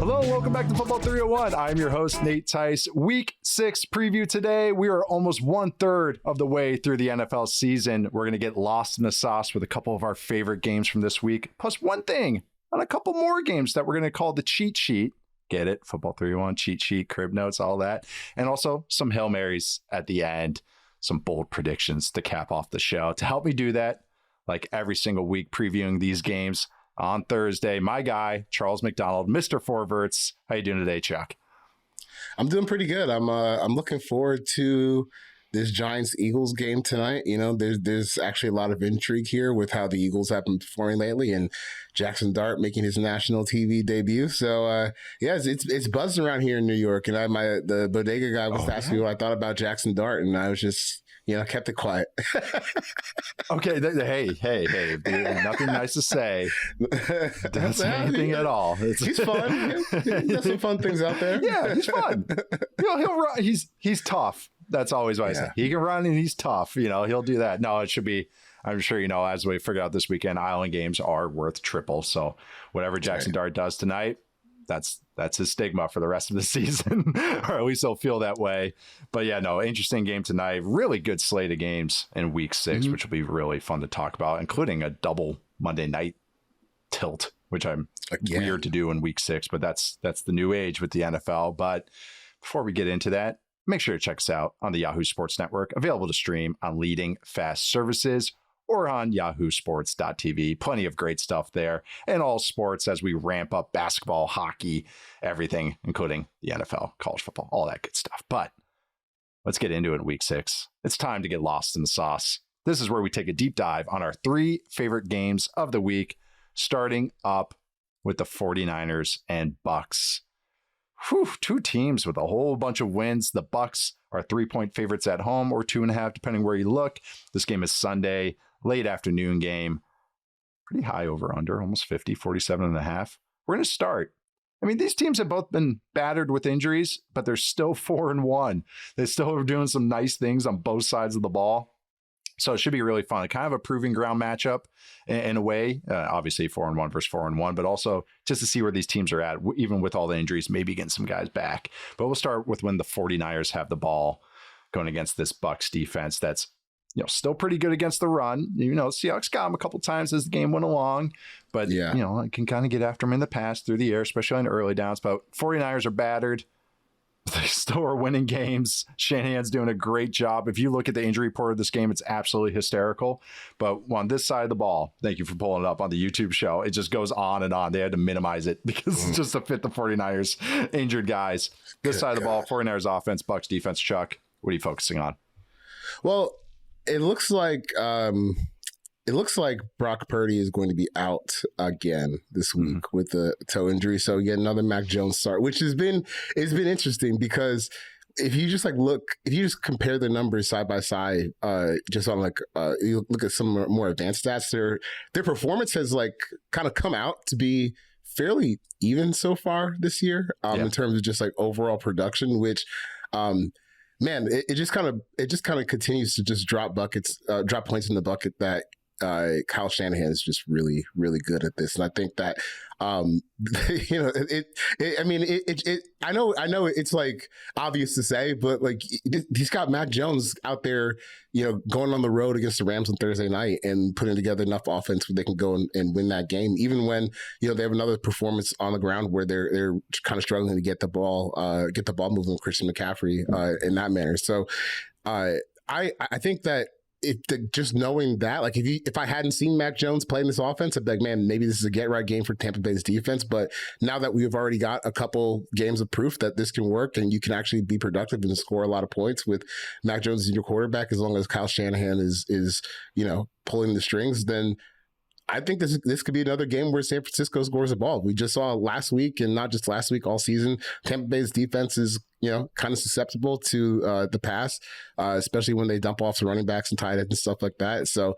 Hello, welcome back to Football 301. I'm your host, Nate Tice. Week 6 preview today. We are almost 1/3 of the way through the NFL season. We're going to get lost in the sauce with a couple of our favorite games from this week, plus one thing on a couple more games that we're going to call the cheat sheet. Get it? Football 301, cheat sheet, crib notes, all that. And also some Hail Marys at the end, some bold predictions to cap off the show. To help me do that, like every single week previewing these games, on Thursday, my guy, Charles McDonald, Mr. Forverts. How you doing today, Chuck? I'm doing pretty good. I'm looking forward to this Giants-Eagles game tonight. You know, there's actually a lot of intrigue here with how the Eagles have been performing lately, and Jackson Dart making his national TV debut. So, it's buzzing around here in New York. And the bodega guy was asking me what I thought about Jackson Dart, and I was just, kept it quiet. Okay. Hey, dude, nothing nice to say. Doesn't say anything at all. He's fun. He does some fun things out there. Yeah, he's fun. He'll run. He's tough. That's always what I say. He can run and he's tough. He'll do that. No, it should be. I'm sure, as we figure out this weekend, Island games are worth triple. So whatever Jackson Dart does tonight, that's his stigma for the rest of the season, or at least he'll feel that way. But yeah, no, interesting game tonight. Really good slate of games in week 6, which will be really fun to talk about, including a double Monday night tilt, which I'm weird to do in week 6, but that's the new age with the NFL. But before we get into that, make sure to check us out on the Yahoo Sports Network, available to stream on leading fast services or on yahoosports.tv. Plenty of great stuff there, and all sports as we ramp up basketball, hockey, everything, including the NFL, college football, all that good stuff. But let's get into it in week 6. It's time to get lost in the sauce. This is where we take a deep dive on our 3 favorite games of the week, starting up with the 49ers and Bucs. Whew, 2 teams with a whole bunch of wins. The Bucs are 3-point favorites at home, or 2.5, depending where you look. This game is Sunday, late afternoon game. Pretty high over under, almost 50, 47.5. We're going to start. These teams have both been battered with injuries, but they're still 4-1. They still are doing some nice things on both sides of the ball. So it should be really fun. Kind of a proving ground matchup in a way. Obviously 4-1 versus 4-1, but also just to see where these teams are at, even with all the injuries, maybe getting some guys back. But we'll start with when the 49ers have the ball going against this Bucs defense that's still pretty good against the run. Seahawks got them a couple times as the game went along, but I can kind of get after them in the pass through the air, especially on early downs. But 49ers are battered. They still are winning games. Shanahan's doing a great job. If you look at the injury report of this game, it's absolutely hysterical. But on this side of the ball, thank you for pulling it up on the YouTube show, it just goes on and on. They had to minimize it because it's just to fit the 49ers injured guys. This side of the ball, 49ers offense, Bucs defense. Chuck, what are you focusing on? Well, it looks like Brock Purdy is going to be out again this week with the toe injury. So again, another Mac Jones start, which it's been interesting because if you just compare the numbers side by side, just on you look at some more advanced stats, their performance has kind of come out to be fairly even so far this year in terms of just overall production, which it just kind of continues to just drop points in the bucket that Kyle Shanahan is just really, really good at this. And I think that, I know it's obvious to say, but he's got Mac Jones out there, going on the road against the Rams on Thursday night and putting together enough offense where they can go and win that game, even when, they have another performance on the ground where they're kind of struggling to get the ball moving with Christian McCaffrey in that manner. So I think that just knowing that, if I hadn't seen Mac Jones play in this offense, I'd be like, man, maybe this is a get right game for Tampa Bay's defense. But now that we've already got a couple games of proof that this can work and you can actually be productive and score a lot of points with Mac Jones as your quarterback, as long as Kyle Shanahan is pulling the strings, then I think this could be another game where San Francisco scores a ball. We just saw last week, and not just last week, all season, Tampa Bay's defense is kind of susceptible to the pass, especially when they dump off the running backs and tight ends and stuff like that. So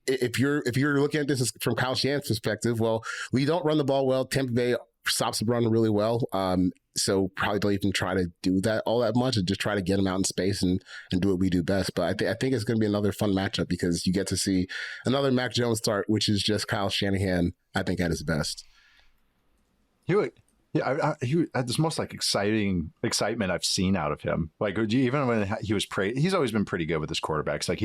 if you're looking at this from Kyle Shanahan's perspective, well, we don't run the ball well. Tampa Bay stops the run really well. So probably don't even try to do that all that much and just try to get them out in space and do what we do best. But I think it's going to be another fun matchup because you get to see another Mac Jones start, which is just Kyle Shanahan, I think, at his best. Hewitt, Yeah, he had this most like excitement I've seen out of him. Like even when he was he's always been pretty good with his quarterbacks. Like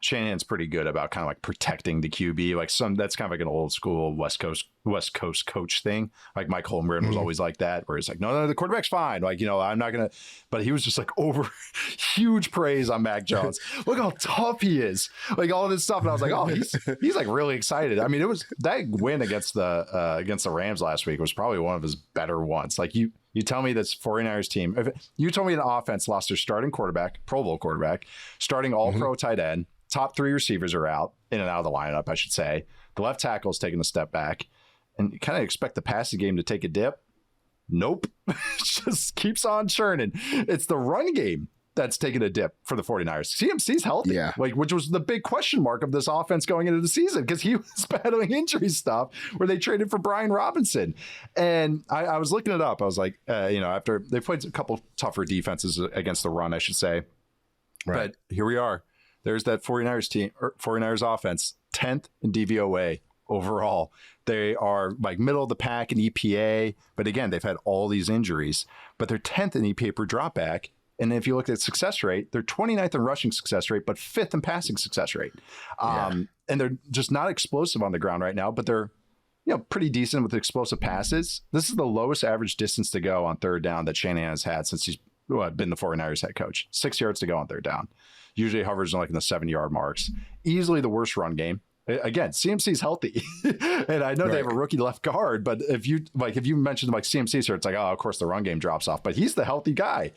Shanahan's pretty good about kind of like protecting the QB. Like that's kind of like an old school West Coast coach thing. Like Mike Holmgren was always like that, where he's like, no, the quarterback's fine. Like, I'm not going to, but he was just like huge praise on Mac Jones. Look how tough he is. Like all of this stuff. And I was like, oh, he's like really excited. I mean, it was that win against the Rams last week was probably one of his better ones. Like you tell me this 49ers team, if you told me an offense lost their starting quarterback, Pro Bowl quarterback, starting all pro tight end, top 3 receivers are out, in and out of the lineup, I should say. The left tackle's taking a step back, and you kind of expect the passing game to take a dip. Nope. It just keeps on churning. It's the run game that's taking a dip for the 49ers. CMC's healthy, which was the big question mark of this offense going into the season, because he was battling injury stuff where they traded for Brian Robinson. And I was looking it up. I was like, after they played a couple tougher defenses against the run, I should say. Right. But here we are. There's that 49ers offense, 10th in DVOA overall. They are like middle of the pack in EPA, but again, they've had all these injuries, but they're 10th in EPA per dropback. And if you look at success rate, they're 29th in rushing success rate, but 5th in passing success rate. And they're just not explosive on the ground right now, but they're pretty decent with explosive passes. This is the lowest average distance to go on third down that Shanahan has had since he's been the 49ers head coach. 6 yards to go on third down. Usually hovers in the 7-yard marks. Easily the worst run game. Again, CMC's healthy. And I know they have a rookie left guard, but if you mentioned CMC, so it's like, oh, of course the run game drops off, but he's the healthy guy.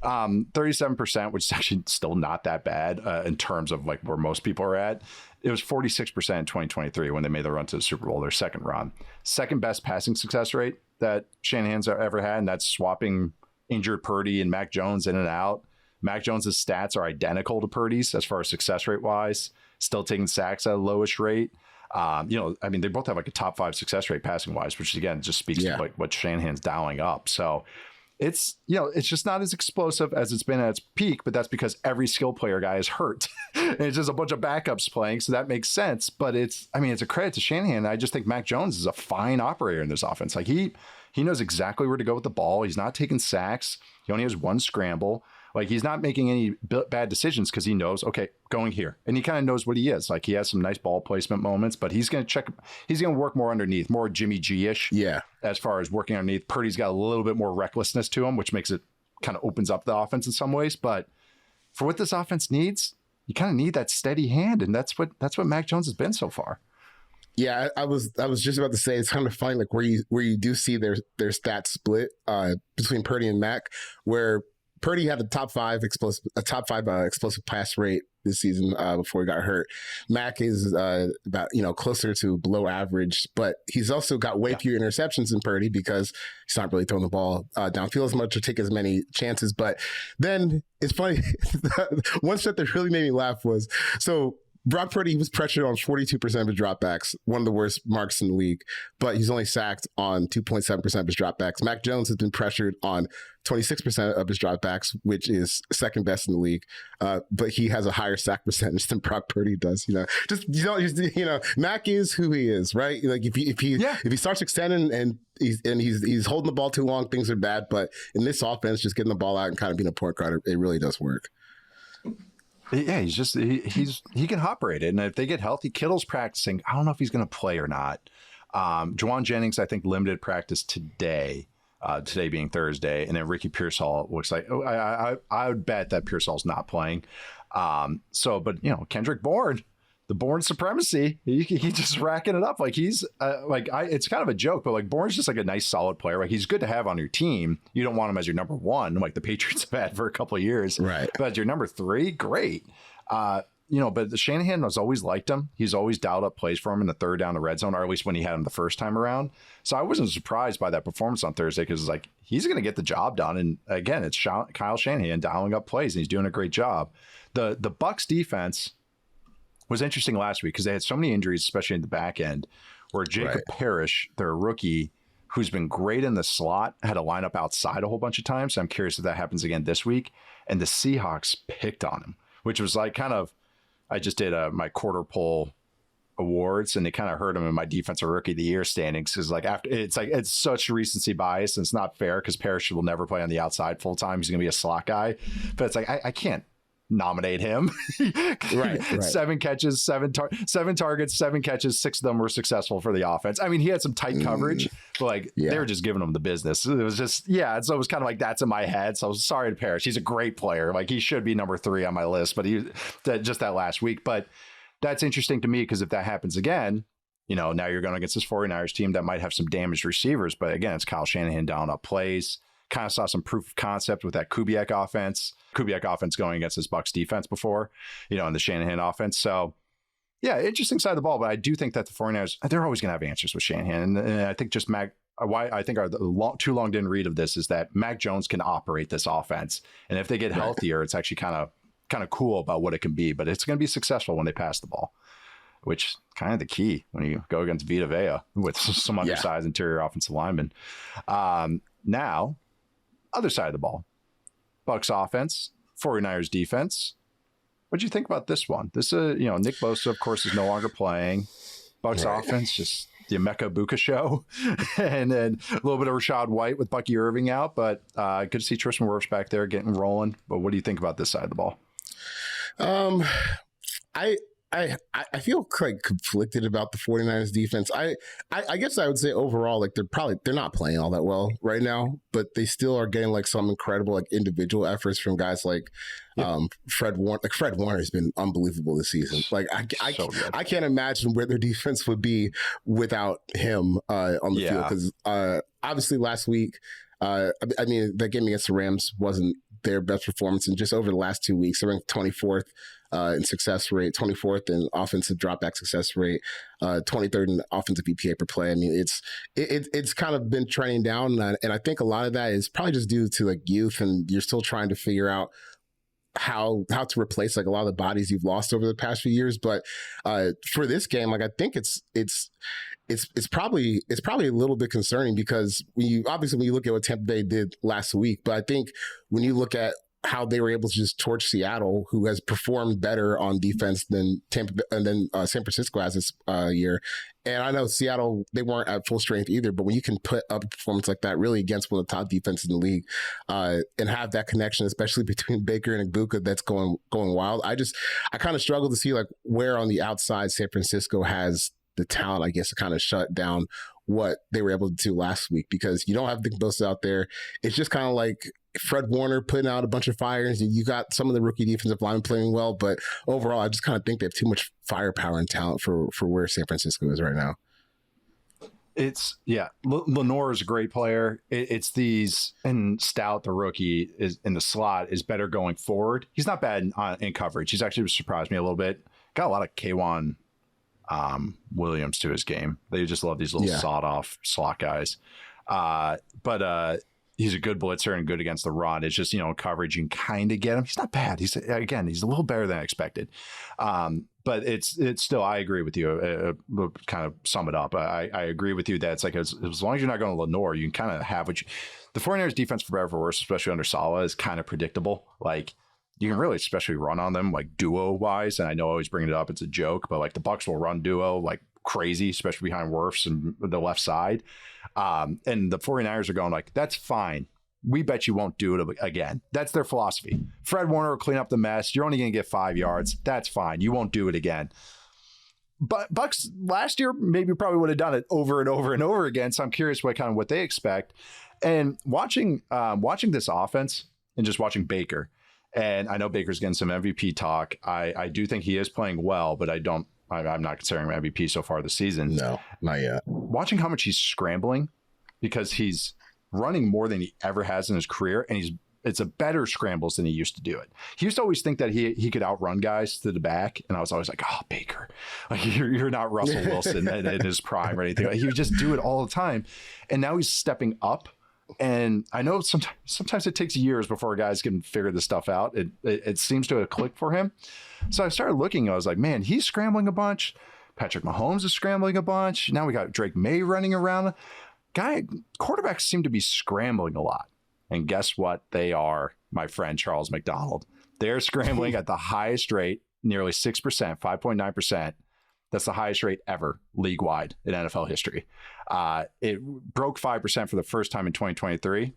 37%, which is actually still not that bad in terms of where most people are at. It was 46% in 2023 when they made the run to the Super Bowl, their second run. Second best passing success rate that Shanahan's ever had, and that's swapping injured Purdy and Mac Jones in and out. Mac Jones's stats are identical to Purdy's as far as success rate wise, still taking sacks at a lowish rate. They both have a top 5 success rate passing wise, which again just speaks to what Shanahan's dialing up. So it's just not as explosive as it's been at its peak, but that's because every skill player guy is hurt and it's just a bunch of backups playing. So that makes sense, but it's a credit to Shanahan. I just think Mac Jones is a fine operator in this offense. Like he knows exactly where to go with the ball. He's not taking sacks. He only has 1 scramble. He's not making any bad decisions because he knows, okay, going here. And he kind of knows what he is. He has some nice ball placement moments, but he's going to work more underneath, more Jimmy G-ish. Yeah. As far as working underneath. Purdy's got a little bit more recklessness to him, which makes it kind of opens up the offense in some ways. But for what this offense needs, you kind of need that steady hand. And that's what Mac Jones has been so far. Yeah, I was just about to say, it's kind of funny, where you do see their stats split between Purdy and Mac, where Purdy had a top 5 explosive pass rate this season before he got hurt. Mac is about closer to below average, but he's also got way fewer interceptions than Purdy because he's not really throwing the ball downfield as much or take as many chances. But then it's funny, one stat that really made me laugh was Brock Purdy was pressured on 42% of his dropbacks, one of the worst marks in the league, but he's only sacked on 2.7% of his dropbacks. Mac Jones has been pressured on 26% of his dropbacks, which is second best in the league, but he has a higher sack percentage than Brock Purdy does. Mac is who he is, right? If he starts extending and he's holding the ball too long, things are bad. But in this offense, just getting the ball out and kind of being a point guard, it really does work. Yeah, he can operate it. And if they get healthy, Kittle's practicing. I don't know if he's going to play or not. Juwan Jennings, I think, limited practice today being Thursday. And then Ricky Pearsall looks like, I would bet that Pearsall's not playing. But Kendrick Bourne, the Bourne supremacy, he's just racking it up. He's it's kind of a joke, but Bourne's just a nice solid player. He's good to have on your team. You don't want him as your number 1, like the Patriots have had for a couple of years, right? But as your number 3, great. But the Shanahan has always liked him. He's always dialed up plays for him in the third down, the red zone, or at least when he had him the first time around. So I wasn't surprised by that performance on Thursday because he's going to get the job done. And again, it's Kyle Shanahan dialing up plays, and he's doing a great job. The Bucs defense was interesting last week because they had so many injuries, especially in the back end, where Jacob Parrish, their rookie, who's been great in the slot, had to line up outside a whole bunch of times. So I'm curious if that happens again this week. And the Seahawks picked on him, which was I just did my quarter poll awards, and they kind of hurt him in my defensive rookie of the year standings. Because it's such recency bias, and it's not fair because Parrish will never play on the outside full time. He's going to be a slot guy, but it's like I can't nominate him. Right. 7 catches, 7 targets, 7 catches, 6 of them were successful for the offense. I mean, he had some tight coverage, but they were just giving him the business. It was just, so it was kind of like that's in my head. So I was sorry to Parrish. He's a great player. Like, he should be number 3 on my list, but just that last week. But that's interesting to me because if that happens again, now you're going against this 49ers team that might have some damaged receivers. But again, it's Kyle Shanahan down up plays. Kind of saw some proof of concept with that Kubiak offense going against this Bucs defense before, in the Shanahan offense. So, interesting side of the ball. But I do think that the 49ers, they're always going to have answers with Shanahan. And I think just why I think too long didn't read of this is that Mac Jones can operate this offense. And if they get healthier, it's actually kind of cool about what it can be. But it's going to be successful when they pass the ball, which is kind of the key when you go against Vita Vea with some undersized interior offensive linemen. Now, other side of the ball, Bucs offense, 49ers defense. What do you think about this one? This, Nick Bosa, of course, is no longer playing. Bucs offense, just the Emeka Buka show. And then a little bit of Rashad White with Bucky Irving out. But good to see Tristan Wirfs back there getting rolling. But what do you think about this side of the ball? I feel like conflicted about the 49ers defense. I guess I would say overall, like they're not playing all that well right now, but they still are getting like some incredible like individual efforts from guys like Fred Warner. Like Fred Warner has been unbelievable this season. Like I can't imagine where their defense would be without him on the field, because obviously last week, I mean, that game against the Rams wasn't their best performance, and just over the last 2 weeks, they're ranked 24th in success rate, 24th in offensive dropback success rate, 23rd in offensive EPA per play. I mean, it's kind of been trending down, and I think a lot of that is probably just due to like youth, and you're still trying to figure out how to replace like a lot of the bodies you've lost over the past few years. But for this game, like I think it's probably a little bit concerning, because when you look at what Tampa Bay did last week, but I think when you look at how they were able to just torch Seattle, who has performed better on defense than Tampa and then San Francisco has this year. And I know Seattle, they weren't at full strength either, but when you can put up a performance like that, really against one of the top defenses in the league, and have that connection, especially between Baker and Igbuka, that's going wild. I kind of struggle to see like where on the outside San Francisco has the talent, I guess, to kind of shut down what they were able to do last week, because you don't have Nick Bosa out there. It's just kind of like Fred Warner putting out a bunch of fires, and you got some of the rookie defensive linemen playing well, but overall, I just kind of think they have too much firepower and talent for where San Francisco is right now. Lenore is a great player. It's these, and Stout, the rookie, is in the slot, is better going forward. He's not bad in coverage. He's actually surprised me a little bit. Got a lot of K'Wan Williams to his game. They just love these little sawed-off slot guys. But he's a good blitzer and good against the run. It's just, coverage, you can kind of get him. He's not bad. He's a little better than I expected. But it's still, I agree with you. Kind of sum it up. I agree with you that it's like, as long as you're not going to Lenore, you can kind of have the 49ers defense, for better or for worse, especially under Saleh, is kind of predictable. Like, you can really especially run on them like duo wise. And I know I always bring it up, it's a joke, but like the Bucs will run duo like crazy, especially behind Wirfs and the left side. And the 49ers are going like, that's fine. We bet you won't do it again. That's their philosophy. Fred Warner will clean up the mess. You're only going to get 5 yards. That's fine. You won't do it again. But Bucs last year probably would have done it over and over and over again. So I'm curious what they expect. And watching this offense and just watching Baker, and I know Baker's getting some MVP talk. I do think he is playing well, but I'm not considering him MVP so far this season. No, not yet. Watching how much he's scrambling, because he's running more than he ever has in his career, and it's a better scrambles than he used to do it. He used to always think that he could outrun guys to the back, and I was always like, oh, Baker, like you're not Russell Wilson in his prime or anything. He would just do it all the time, and now he's stepping up. And I know sometimes it takes years before guys can figure this stuff out. It seems to have clicked for him. So I started looking. I was like, man, he's scrambling a bunch. Patrick Mahomes is scrambling a bunch. Now we got Drake May running around. Quarterbacks seem to be scrambling a lot. And guess what? They are, my friend Charles McDonald. They're scrambling at the highest rate, nearly 6%, 5.9%. That's the highest rate ever league-wide in NFL history. It broke 5% for the first time in 2023,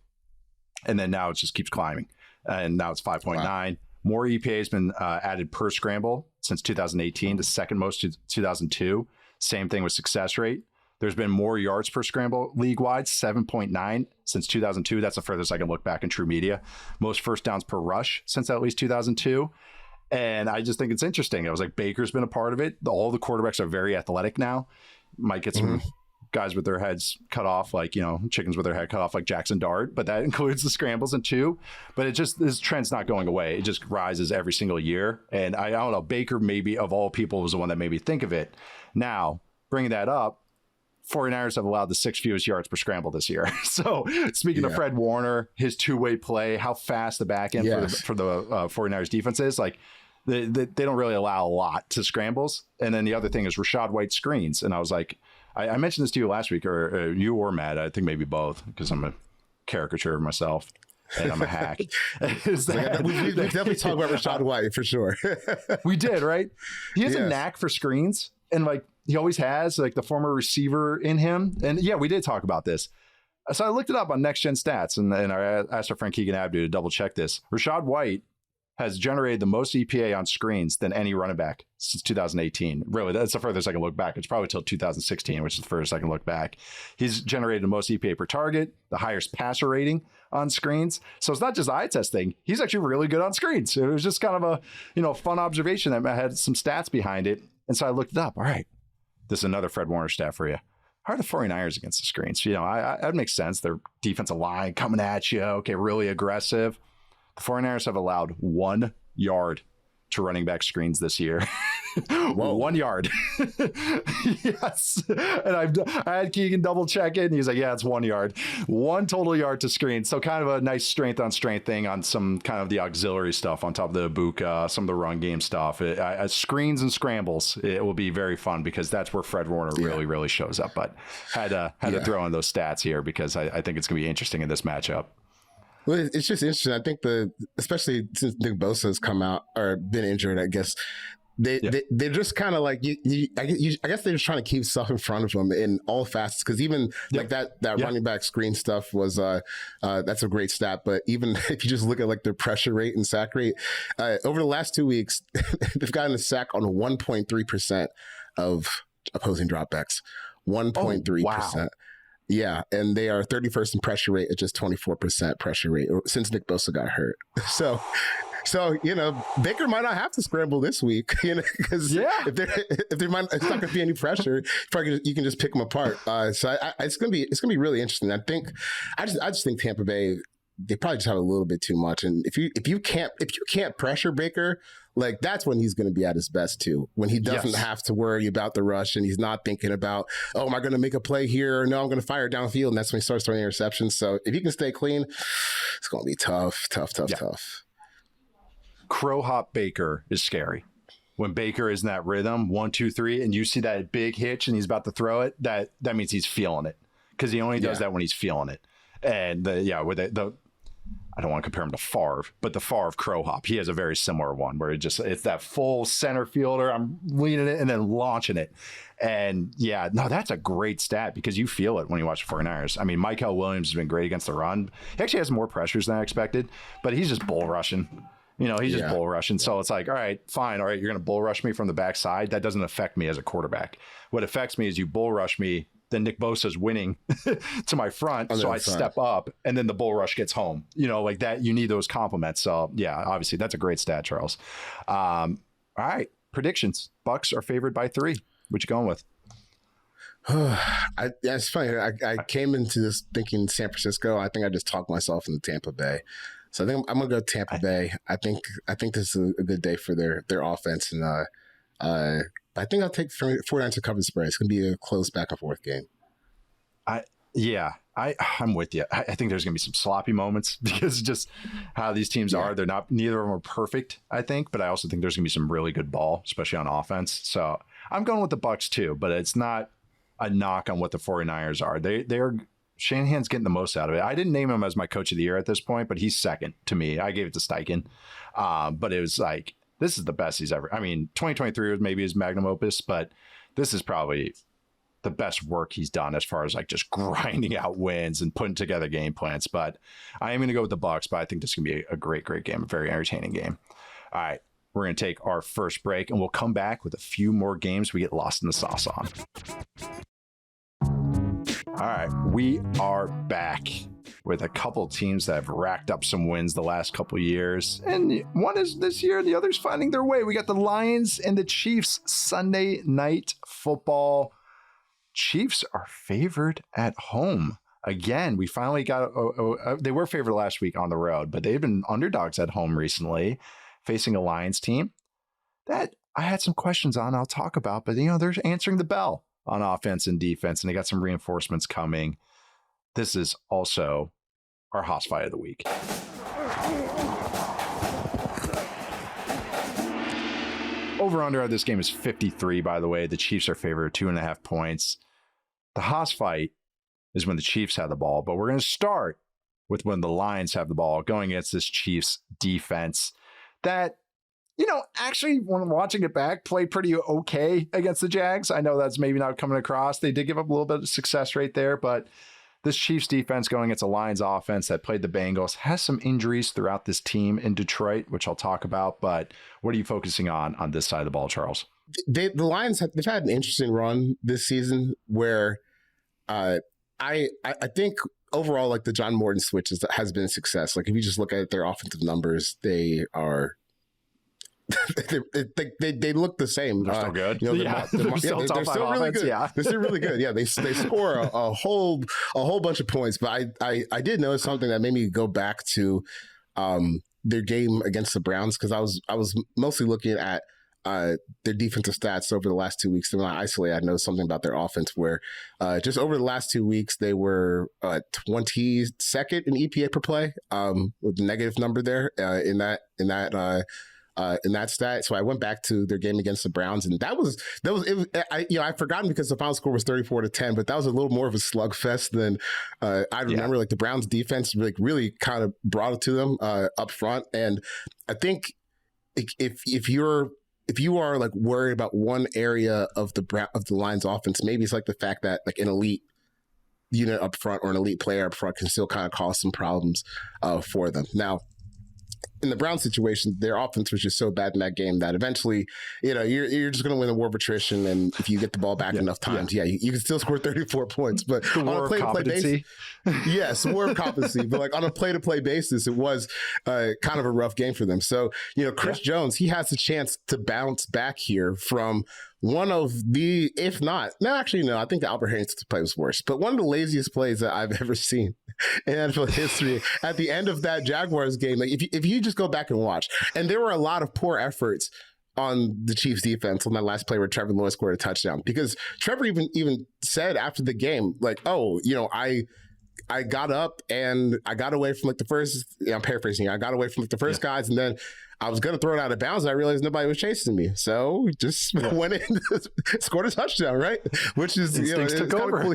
and then now it just keeps climbing. And now it's 5.9. Wow. More EPA has been added per scramble since 2018, the second most to 2002. Same thing with success rate. There's been more yards per scramble league-wide, 7.9 since 2002. That's the furthest I can look back in true media. Most first downs per rush since at least 2002. And I just think it's interesting. I was like, Baker's been a part of it. All the quarterbacks are very athletic now. Might get some guys with their heads cut off, like, chickens with their head cut off, like Jackson Dart, but that includes the scrambles in two. But this trend's not going away. It just rises every single year. And I don't know, Baker maybe of all people was the one that made me think of it. Now, bringing that up, 49ers have allowed the 6th fewest yards per scramble this year. So speaking of Fred Warner, his two-way play, how fast the back end for the 49ers defense is, like, they don't really allow a lot to scrambles. And then the other thing is Rachaad White screens. And I was like, I mentioned this to you last week, or you or Matt, I think maybe both, because I'm a caricature of myself and I'm a hack. We definitely talked about Rachaad White for sure. We did, right? He has a knack for screens, and like he always has, like the former receiver in him. And yeah, we did talk about this. So I looked it up on Next Gen Stats, and I asked our friend Keegan Abdu to double check this. Rachaad White has generated the most EPA on screens than any running back since 2018. Really, that's the furthest I can look back. It's probably till 2016, which is the furthest I can look back. He's generated the most EPA per target, the highest passer rating on screens. So it's not just eye testing. He's actually really good on screens. It was just kind of a fun observation that had some stats behind it. And so I looked it up. All right, this is another Fred Warner stat for you. How are the 49ers against the screens? That makes sense. Their defensive line coming at you. Okay, really aggressive. The 49ers have allowed 1 yard to running back screens this year. 1 yard. Yes. And I had Keegan double check it, and he's like, yeah, it's 1 yard. 1 total yard to screen. So kind of a nice strength on strength thing on some kind of the auxiliary stuff on top of the Bucs, some of the run game stuff. Screens and scrambles, it will be very fun because that's where Fred Warner really shows up. But had to throw in those stats here because I think it's going to be interesting in this matchup. Well, it's just interesting. I think especially since Nick Bosa has come out or been injured, I guess they're just kind of like I guess they're just trying to keep stuff in front of them in all facets. Because even like that running back screen stuff was that's a great stat. But even if you just look at like their pressure rate and sack rate over the last 2 weeks, they've gotten a sack on 1.3% of opposing dropbacks. 1.3%. Wow. Yeah, and they are 31st in pressure rate at just 24% pressure rate since Nick Bosa got hurt. So Baker might not have to scramble this week, because if there might, it's not going to be any pressure. You can just pick them apart. So it's going to be really interesting. I just think Tampa Bay, they probably just have a little bit too much. And if you can't pressure Baker, like that's when he's going to be at his best too. When he doesn't have to worry about the rush and he's not thinking about, oh, am I going to make a play here? No, I'm going to fire downfield. And that's when he starts throwing interceptions. So if he can stay clean, it's going to be tough. Crow hop Baker is scary. When Baker is in that rhythm, 1, 2, 3, and you see that big hitch and he's about to throw it, that means he's feeling it, because he only does that when he's feeling it. And I don't want to compare him to Favre, but the Favre crow hop, he has a very similar one where it's that full center fielder. I'm leaning it and then launching it. And that's a great stat because you feel it when you watch the 49ers. I mean, Michael Williams has been great against the run. He actually has more pressures than I expected, but he's just bull rushing. He's just bull rushing. So it's like, all right, fine. All right, you're going to bull rush me from the backside. That doesn't affect me as a quarterback. What affects me is you bull rush me, then Nick Bosa's winning to my front. So I step up and then the bull rush gets home, like that. You need those compliments. So obviously that's a great stat, Charles. All right. Predictions. Bucs are favored by 3. What you going with? It's funny. I came into this thinking San Francisco. I think I just talked myself into Tampa Bay. So I think I'm going to go Tampa Bay. I think this is a good day for their offense. And I think I'll take 49ers to cover the spread. It's going to be a close back and forth game. I'm with you. I think there's going to be some sloppy moments because just how these teams are. They're not, neither of them are perfect, I think, but I also think there's going to be some really good ball, especially on offense. So I'm going with the Bucs too, but it's not a knock on what the 49ers are. They're Shanahan's getting the most out of it. I didn't name him as my coach of the year at this point, but he's second to me. I gave it to Steichen. But it was like, this is the best he's ever. I mean, 2023 was maybe his magnum opus, but this is probably the best work he's done as far as like just grinding out wins and putting together game plans. But I am going to go with the Bucs, but I think this is going to be a great game, a very entertaining game. All right, we're going to take our first break, and we'll come back with a few more games we get lost in the sauce on. All right, we are back with a couple teams that have racked up some wins the last couple of years. And one is this year, the other's finding their way. We got the Lions and the Chiefs Sunday night football. Chiefs are favored at home. Again, we finally got, they were favored last week on the road, but they've been underdogs at home recently, facing a Lions team that I had some questions on I'll talk about, but they're answering the bell on offense and defense, and they got some reinforcements coming. This is also our Haas fight of the week. Over-under of this game is 53, by the way. The Chiefs are favored 2.5 points. The Haas fight is when the Chiefs have the ball, but we're going to start with when the Lions have the ball going against this Chiefs defense that, actually, when watching it back, played pretty okay against the Jags. I know that's maybe not coming across. They did give up a little bit of success rate there, but this Chiefs defense going against a Lions offense that played the Bengals has some injuries throughout this team in Detroit, which I'll talk about. But what are you focusing on this side of the ball, Charles? The Lions they've had an interesting run this season where I think overall, like the John Morton switch has been a success. Like if you just look at their offensive numbers, they are they look the same. They're still good. They're still really good. Yeah. They're still really good. Yeah, they score a whole bunch of points. But I did notice something that made me go back to their game against the Browns, because I was mostly looking at their defensive stats over the last 2 weeks. And when I isolate, I noticed something about their offense where just over the last 2 weeks, they were 22nd in EPA per play, with a negative number there in that stat. So I went back to their game against the Browns, and I'd forgotten because the final score was 34-10, but that was a little more of a slugfest than I remember. Yeah. Like the Browns defense really kind of brought it to them up front. And I think if you are like worried about one area of the Lions offense, maybe it's like the fact that like an elite unit up front or an elite player up front can still kind of cause some problems for them. Now, in the Browns situation, their offense was just so bad in that game that eventually, you're just going to win the war of attrition. And if you get the ball back enough times, you can still score 34 points. But on a play-to-play basis, yes, war of competency. But like on a play-to-play basis, it was kind of a rough game for them. So, Chris Jones, he has a chance to bounce back here from one of the, if not, I think the Albert Harrington play was worse, but one of the laziest plays that I've ever seen in NFL history at the end of that Jaguars game. Like if you just go back and watch, and there were a lot of poor efforts on the Chiefs defense on that last play where Trevor Lawrence scored a touchdown, because Trevor even said after the game, like, I got up and I got away from like the first, I'm paraphrasing, I got away from like the first guys, and then I was going to throw it out of bounds. And I realized nobody was chasing me. So just went in, scored a touchdown, right? Which is, took over. Cool.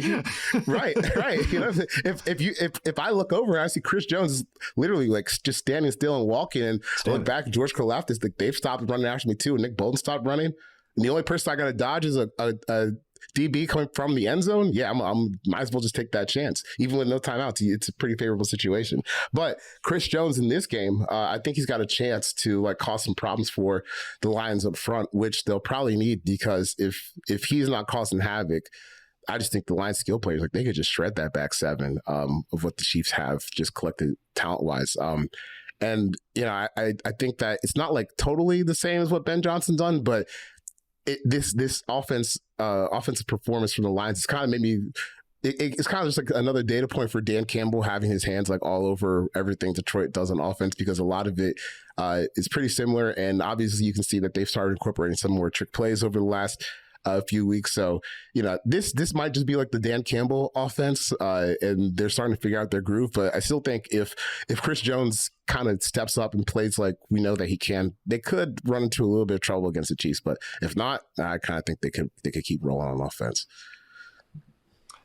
Right. If I look over and I see Chris Jones literally like just standing still and walking, and look back, George Karlaftis, like they've stopped running after me too. And Nick Bolton stopped running. And the only person I got to dodge is a DB coming from the end zone. Yeah, I'm might as well just take that chance. Even with no timeouts, it's a pretty favorable situation. But Chris Jones in this game, I think he's got a chance to like cause some problems for the Lions up front, which they'll probably need, because if he's not causing havoc, I just think the Lions skill players, like they could just shred that back seven of what the Chiefs have just collected talent wise. And I think that it's not like totally the same as what Ben Johnson done, but this offensive performance from the Lions has kind of made me. It's kind of just like another data point for Dan Campbell having his hands like all over everything Detroit does on offense, because a lot of it is pretty similar, and obviously you can see that they've started incorporating some more trick plays over the last few weeks. So this might just be like the Dan Campbell offense, and they're starting to figure out their groove. But I still think if Chris Jones kind of steps up and plays like we know that he can, they could run into a little bit of trouble against the Chiefs. But if not, I kind of think they could keep rolling on offense.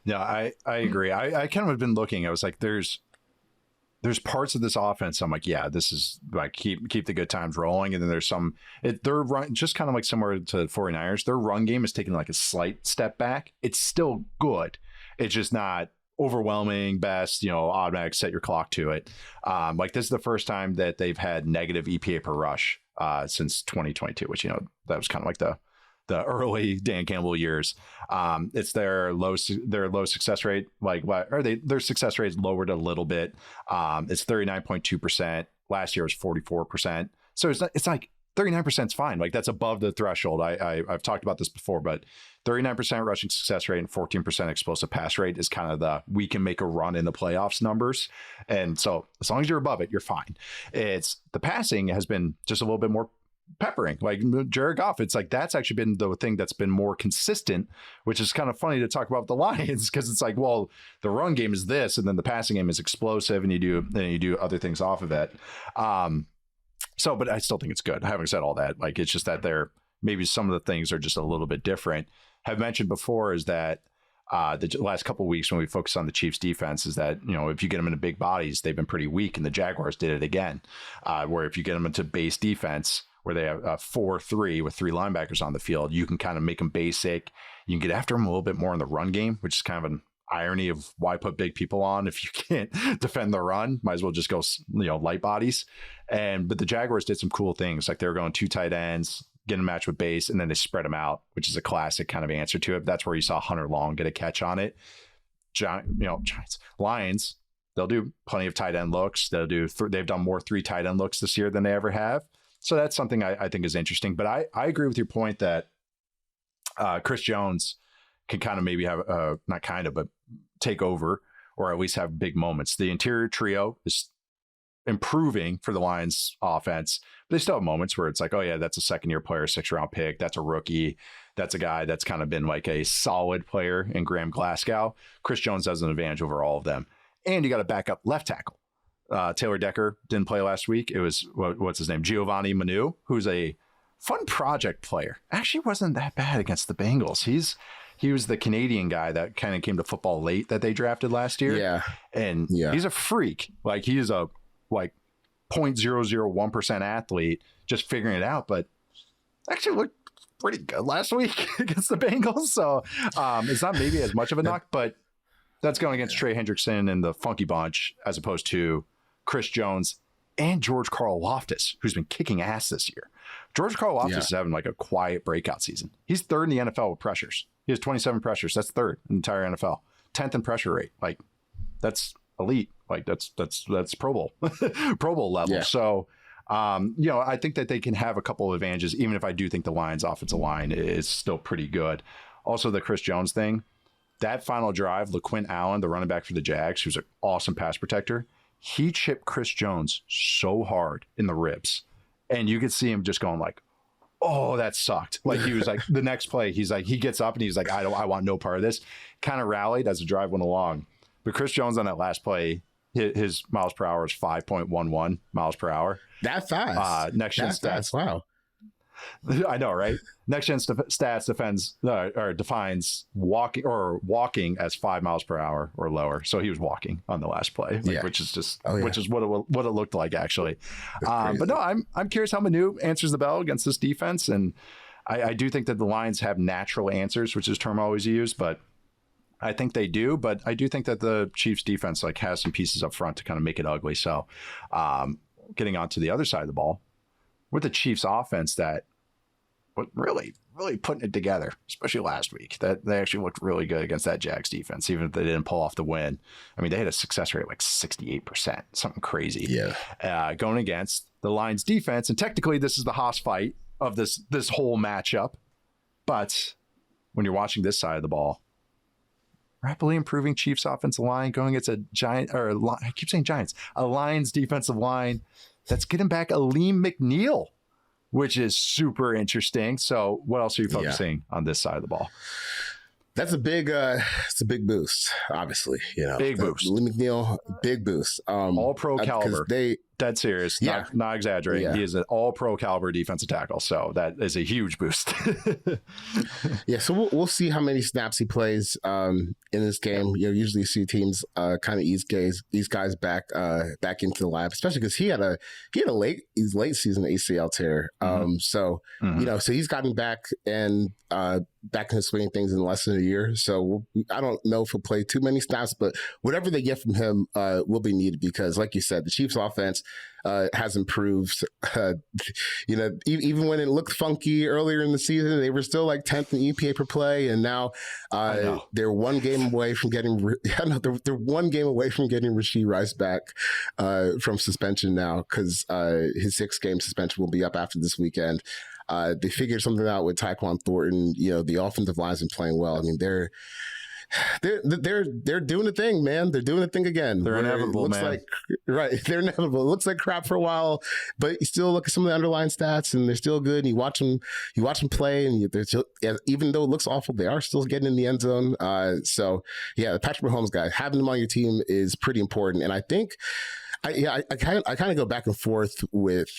Yeah, I agree. I kind of have been looking. I was like, there's there's parts of this offense I'm like, yeah, this is like keep the good times rolling. And then there's their run, just kind of like similar to 49ers, their run game is taking like a slight step back. It's still good. It's just not overwhelming best, automatic set your clock to it. Like this is the first time that they've had negative EPA per rush since 2022, which, that was kind of like the early Dan Campbell years. It's their low success rate. Like what are they? Their success rate is lowered a little bit. It's 39.2%. Last year was 44%. So it's like 39% is fine. Like that's above the threshold. I've talked about this before, but 39% rushing success rate and 14% explosive pass rate is kind of we can make a run in the playoffs numbers. And so as long as you're above it, you're fine. It's the passing has been just a little bit more peppering, like Jared Goff. It's like that's actually been the thing that's been more consistent, which is kind of funny to talk about the Lions because it's like, well, the run game is this, and then the passing game is explosive, and you do other things off of it. So, but I still think it's good. Having said all that, like it's just that maybe some of the things are just a little bit different. I've mentioned before is that the last couple of weeks when we focus on the Chiefs defense is that, if you get them into big bodies, they've been pretty weak, and the Jaguars did it again, where if you get them into base defense, where they have 4-3 with 3 linebackers on the field, you can kind of make them basic. You can get after them a little bit more in the run game, which is kind of an irony of why put big people on if you can't defend the run. Might as well just go, light bodies. But the Jaguars did some cool things, like they were going 2 tight ends, getting a match with base, and then they spread them out, which is a classic kind of answer to it. That's where you saw Hunter Long get a catch on it. Giants, Lions, they'll do plenty of tight end looks. They've done more 3 tight end looks this year than they ever have. So that's something I think is interesting. But I agree with your point that Chris Jones can kind of maybe have not kind of, but take over or at least have big moments. The interior trio is improving for the Lions offense, but they still have moments where it's like, oh yeah, that's a second-year player, 6th-round pick. That's a rookie. That's a guy that's kind of been like a solid player in Graham Glasgow. Chris Jones has an advantage over all of them. And you got a backup left tackle. Taylor Decker didn't play last week. It was, what's his name? Giovanni Manu, who's a fun project player. Actually wasn't that bad against the Bengals. He was the Canadian guy that kind of came to football late that they drafted last year. Yeah. And he's a freak. Like he is a 0.001% athlete, just figuring it out, but actually looked pretty good last week against the Bengals. So it's not maybe as much of a knock, but that's going against Trey Hendrickson and the Funky Bunch as opposed to Chris Jones and George Karl Loftus, who's been kicking ass this year. George Karl Loftus is having like a quiet breakout season. He's 3rd in the NFL with pressures. He has 27 pressures. That's 3rd in the entire NFL. 10th in pressure rate. Like that's elite. Like that's Pro Bowl, Pro Bowl level. Yeah. So, I think that they can have a couple of advantages, even if I do think the Lions offensive line is still pretty good. Also the Chris Jones thing, that final drive, LaQuint Allen, the running back for the Jags, who's an awesome pass protector, he chipped Chris Jones so hard in the ribs. And you could see him just going like, oh, that sucked. Like he was like, the next play, he's like, he gets up and he's like, I want no part of this. Kind of rallied as the drive went along. But Chris Jones on that last play, his miles per hour is 5.11 miles per hour. That fast. Next gen stats. Wow. I know, right? Next gen stats defines walking as 5 miles per hour or lower. So he was walking on the last play, which is just which is what it looked like actually. But no, I'm curious how Manu answers the bell against this defense, and I do think that the Lions have natural answers, which is a term I always use, but I think they do. But I do think that the Chiefs defense has some pieces up front to kind of make it ugly. So getting on to the other side of the ball, with the Chiefs offense that really putting it together, especially last week, that they actually looked really good against that Jags defense, even if they didn't pull off the win. I mean, they had a success rate like 68%, something crazy. Yeah. Going against the Lions defense. And technically this is the Haas fight of this whole matchup. But when you're watching this side of the ball, rapidly improving Chiefs offensive line going against a Lions defensive line that's getting back Aleem McNeil, which is super interesting. So what else are you focusing on this side of the ball? That's a big, it's a big boost, obviously. Big boost. Aleem McNeil, big boost. All pro caliber. Dead serious. Yeah. Not exaggerating. Yeah. He is an all-pro caliber defensive tackle. So that is a huge boost. Yeah. So we'll see how many snaps he plays in this game. You know, usually see teams kind of ease guys back into the lab, especially because he had a late season ACL tear. So you know, so he's gotten back and back into swinging things in less than a year. So I don't know if he'll play too many snaps, but whatever they get from him will be needed because, like you said, the Chiefs' offense has improved. You know, even when it looked funky earlier in the season, they were still like 10th in EPA per play, and now they're one game away from getting. They're one game away from getting Rashee Rice back from suspension now because his 6-game suspension will be up after this weekend. They figured something out with Tyquan Thornton. You know, the offensive line's been playing well. I mean, they're doing a thing, man. They're doing a thing again. They're inevitable, man. They're inevitable. It looks like crap for a while, but you still look at some of the underlying stats, and they're still good. And you watch them play, and they're still, even though it looks awful, they are still getting in the end zone. So yeah, the Patrick Mahomes guy, having him on your team is pretty important. And I think, I kind of go back and forth with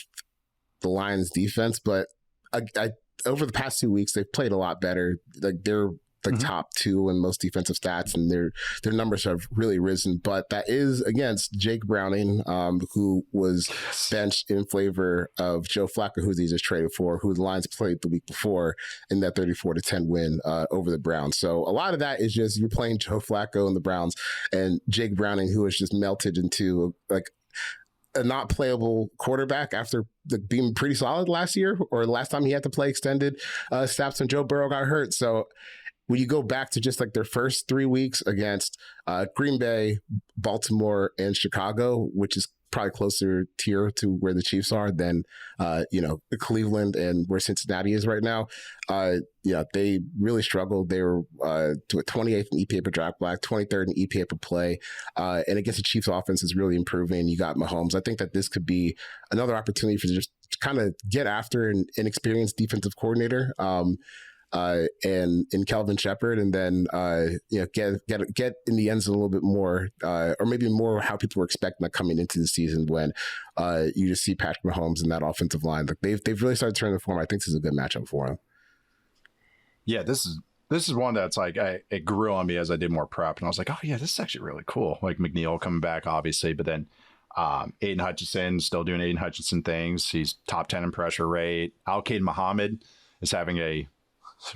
the Lions defense, but I over the past 2 weeks they've played a lot better. Like they're top 2 in most defensive stats, and their numbers have really risen. But that is against Jake Browning, who was benched in favor of Joe Flacco, who they just traded for, who the Lions played the week before in that 34-10 win over the Browns. So a lot of that is just you're playing Joe Flacco and the Browns, and Jake Browning, who has just melted into like a not playable quarterback after being pretty solid last year, or the last time he had to play extended snaps when Joe Burrow got hurt. So when you go back to just like their first 3 weeks against Green Bay, Baltimore, and Chicago, which is probably closer tier to where the Chiefs are than, Cleveland and where Cincinnati is right now. They really struggled. They were 28th in EPA per drop back, 23rd in EPA per play. And against the Chiefs offense is really improving. You got Mahomes. I think that this could be another opportunity for just kind of get after an experienced defensive coordinator. And in Kelvin Shepherd, and then get in the end zone a little bit more, or maybe more how people were expecting that coming into the season when you just see Patrick Mahomes in that offensive line. Like they've really started turning the form. I think this is a good matchup for him. Yeah, this is one that's like it grew on me as I did more prep, and I was like, oh yeah, this is actually really cool. Like McNeil coming back, obviously, but then Aiden Hutchinson still doing Aiden Hutchinson things. He's top 10 in pressure rate. Al-Qaeda Muhammad is having a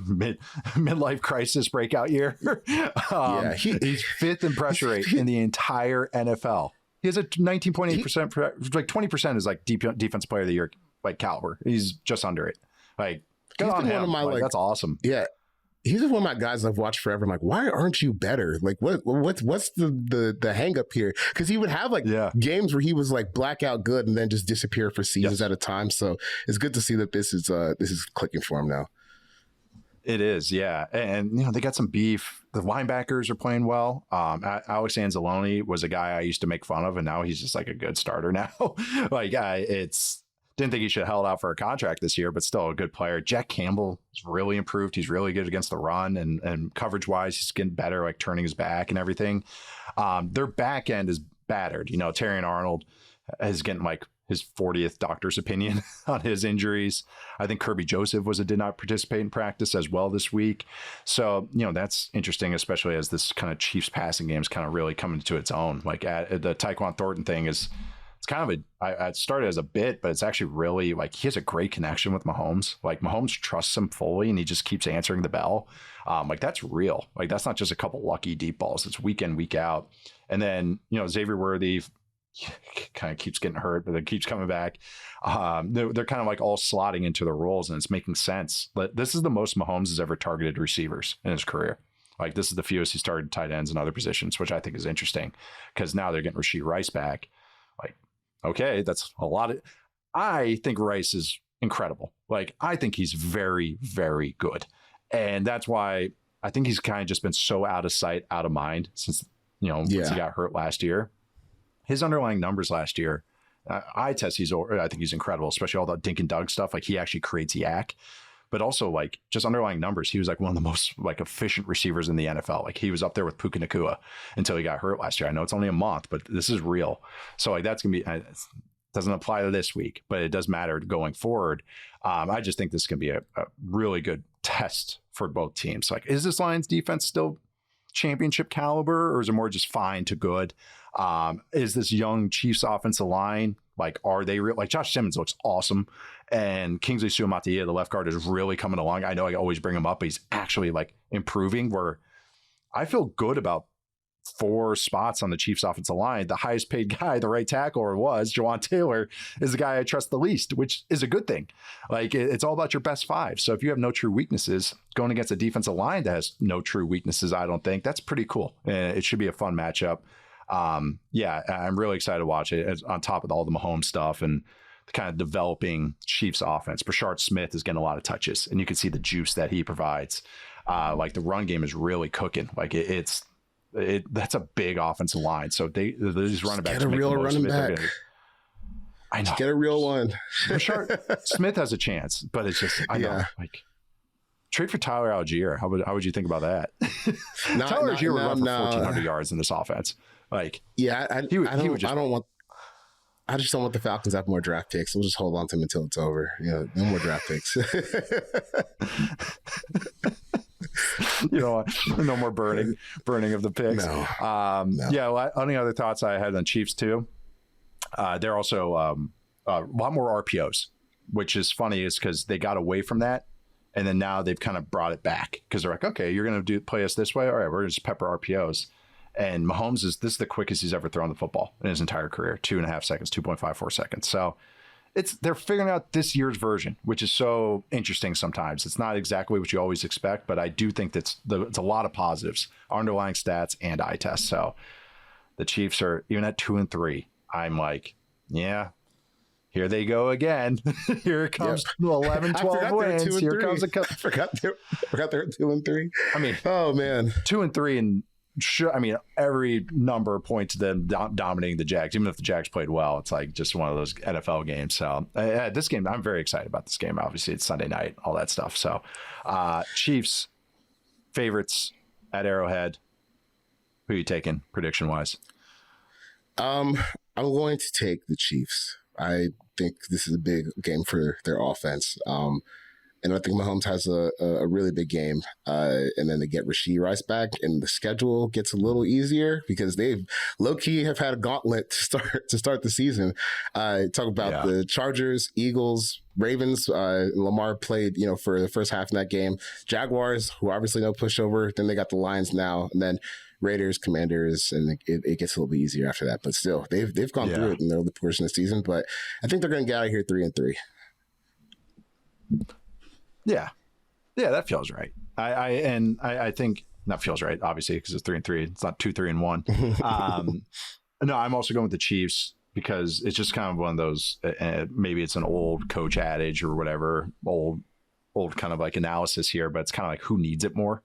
midlife crisis breakout year. He's 5th in pressure rate in the entire NFL. He has a 19.8%, like 20% is like defense player of the year, like caliber. He's just under it. Like, good on him. That's awesome. Yeah. He's one of my guys I've watched forever. I'm like, why aren't you better? Like, what's the hang up here? Because he would have games where he was like blackout good and then just disappear for seasons at a time. So it's good to see that this is clicking for him now. It is, yeah. And, they got some beef. The linebackers are playing well. Alex Anzalone was a guy I used to make fun of, and now he's just like a good starter now. Didn't think he should have held out for a contract this year, but still a good player. Jack Campbell has really improved. He's really good against the run, and coverage-wise, he's getting better, like turning his back and everything. Their back end is battered. Terrion Arnold is getting like his 40th doctor's opinion on his injuries. I think Kirby Joseph did not participate in practice as well this week. So, that's interesting, especially as this kind of Chiefs passing game is kind of really coming to its own. Like the Tyquan Thornton thing it's kind of I started as a bit, but it's actually really like he has a great connection with Mahomes. Like Mahomes trusts him fully and he just keeps answering the bell. That's real. Like that's not just a couple lucky deep balls. It's week in, week out. And then, Xavier Worthy kind of keeps getting hurt, but it keeps coming back. They're kind of like all slotting into their roles, and it's making sense. But this is the most Mahomes has ever targeted receivers in his career. Like this is the fewest he's targeted tight ends and other positions, which I think is interesting because now they're getting Rashee Rice back. Like, okay, that's a lot. I think Rice is incredible. Like, I think he's very, very good. And that's why I think he's kind of just been so out of sight, out of mind since he got hurt last year. His underlying numbers last year, I think he's incredible, especially all the Dink and Dunk stuff. Like he actually creates yak, but also like just underlying numbers. He was like one of the most like efficient receivers in the NFL. Like he was up there with Puka Nacua until he got hurt last year. I know it's only a month, but this is real. So like that's going to be Doesn't apply to this week, but it does matter going forward. I just think this can be a really good test for both teams. Like, is this Lions defense still championship caliber, or is it more just fine to good? Is this young Chiefs offensive line, like, are they real? Like, Josh Simmons looks awesome, and Kingsley Suamataia, the left guard, is really coming along. I know I always bring him up, but he's actually like improving, where I feel good about 4 spots on the Chiefs offensive line. The highest paid guy, the right tackle, was Jawan Taylor, is the guy I trust the least, which is a good thing. Like, it's all about your best 5. So if you have no true weaknesses going against a defensive line that has no true weaknesses, I don't think that's pretty cool. And it should be a fun matchup. Yeah, I'm really excited to watch it. It's on top of all the Mahomes stuff and the kind of developing Chiefs offense. Brashard Smith is getting a lot of touches, and you can see the juice that he provides. Like, the run game is really cooking. Like, that's a big offensive line. So these running backs get a real running back. I know. Just get a real one. Brashard Smith has a chance, but it's just, I know, like, trade for Tyler Algier. How would you think about that? Tyler Algier would run for 1,400 yards in this offense. Like, yeah, I just don't want the Falcons to have more draft picks. We'll just hold on to them until it's over. No more draft picks. No more burning of the picks. No. Yeah. Only other thoughts I had on Chiefs too. They're also a lot more RPOs, which is funny, is because they got away from that, and then now they've kind of brought it back because they're like, okay, you're going to play us this way. All right, we're going to just pepper RPOs. And Mahomes this is the quickest he's ever thrown the football in his entire career, 2.5 seconds, 2.54 seconds. So they're figuring out this year's version, which is so interesting sometimes. It's not exactly what you always expect, but I do think it's a lot of positives, underlying stats and eye tests. So the Chiefs are, even at 2-3, I'm like, yeah, here they go again. Here it comes. 11, 12 wins. Here comes I forgot they're 2-3. I mean, oh man, 2-3, and every number points to them dominating the Jags. Even if the Jags played well, it's like just one of those NFL games. So this game, I'm very excited about this game. Obviously, it's Sunday night, all that stuff. So Chiefs favorites at Arrowhead. Who are you taking prediction wise? I'm going to take the Chiefs. I think this is a big game for their offense. And I think Mahomes has a really big game. And then they get Rashee Rice back, and the schedule gets a little easier because they've low-key have had a gauntlet to start the season. Talk about the Chargers, Eagles, Ravens. Lamar played, for the first half in that game. Jaguars, who obviously no pushover. Then they got the Lions now, and then Raiders, Commanders, and it gets a little bit easier after that. But still, they've gone through it in the early portion of the season. But I think they're going to get out of here 3-3. Yeah, that feels right. I think that feels right, obviously, because it's 3-3. It's not 2-3-1. No, I'm also going with the Chiefs because it's just kind of one of those. Maybe it's an old coach adage or whatever, old kind of like analysis here, but it's kind of like who needs it more.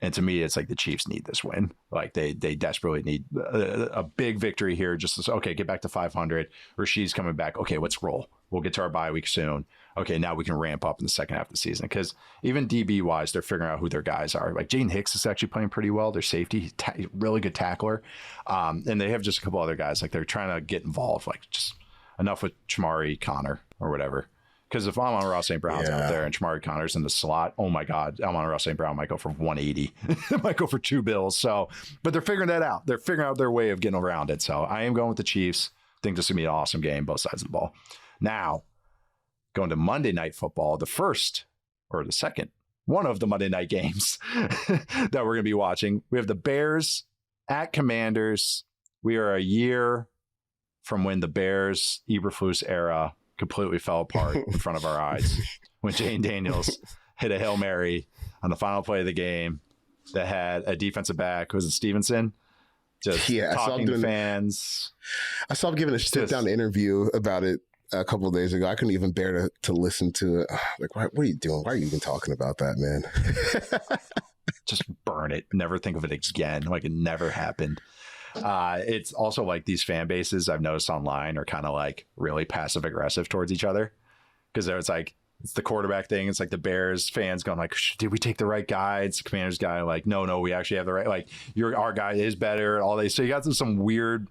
And to me, it's like the Chiefs need this win. Like they desperately need a big victory here. Just to, okay, get back to 500. Rasheed's coming back. Okay, let's roll. We'll get to our bye week soon. Okay, now we can ramp up in the second half of the season because even DB wise, they're figuring out who their guys are. Like Jaden Hicks is actually playing pretty well. Their safety, really good tackler, and they have just a couple other guys. Like they're trying to get involved. Like just enough with Chamari Connor or whatever. Because if Amon-Ra St. Brown's out there and Chamari Connor's in the slot, oh my God, Amon-Ra St. Brown might go for 180, might go for $2 bills. So, but they're figuring that out. They're figuring out their way of getting around it. So I am going with the Chiefs. I think this is going to be an awesome game, both sides of the ball. Now, going to Monday Night Football, the first or the second one of the Monday night games that we're going to be watching. We have the Bears at Commanders. We are a year from when the Bears Eberflus era completely fell apart in front of our eyes when Jane Daniels hit a Hail Mary on the final play of the game that had a defensive back. Was it Stevenson? Just talking to fans. I saw him giving a sit-down interview about it a couple of days ago. I couldn't even bear to listen to it. Like, what are you doing? Why are you even talking about that, man? Just burn it. Never think of it again. Like it never happened. It's also like these fan bases I've noticed online are kind of like really passive aggressive towards each other because it's like it's the quarterback thing. It's like the Bears fans going like, did we take the right guy? It's the Commanders guy like, no, we actually have the right. Like our guy is better. All they so you got some weird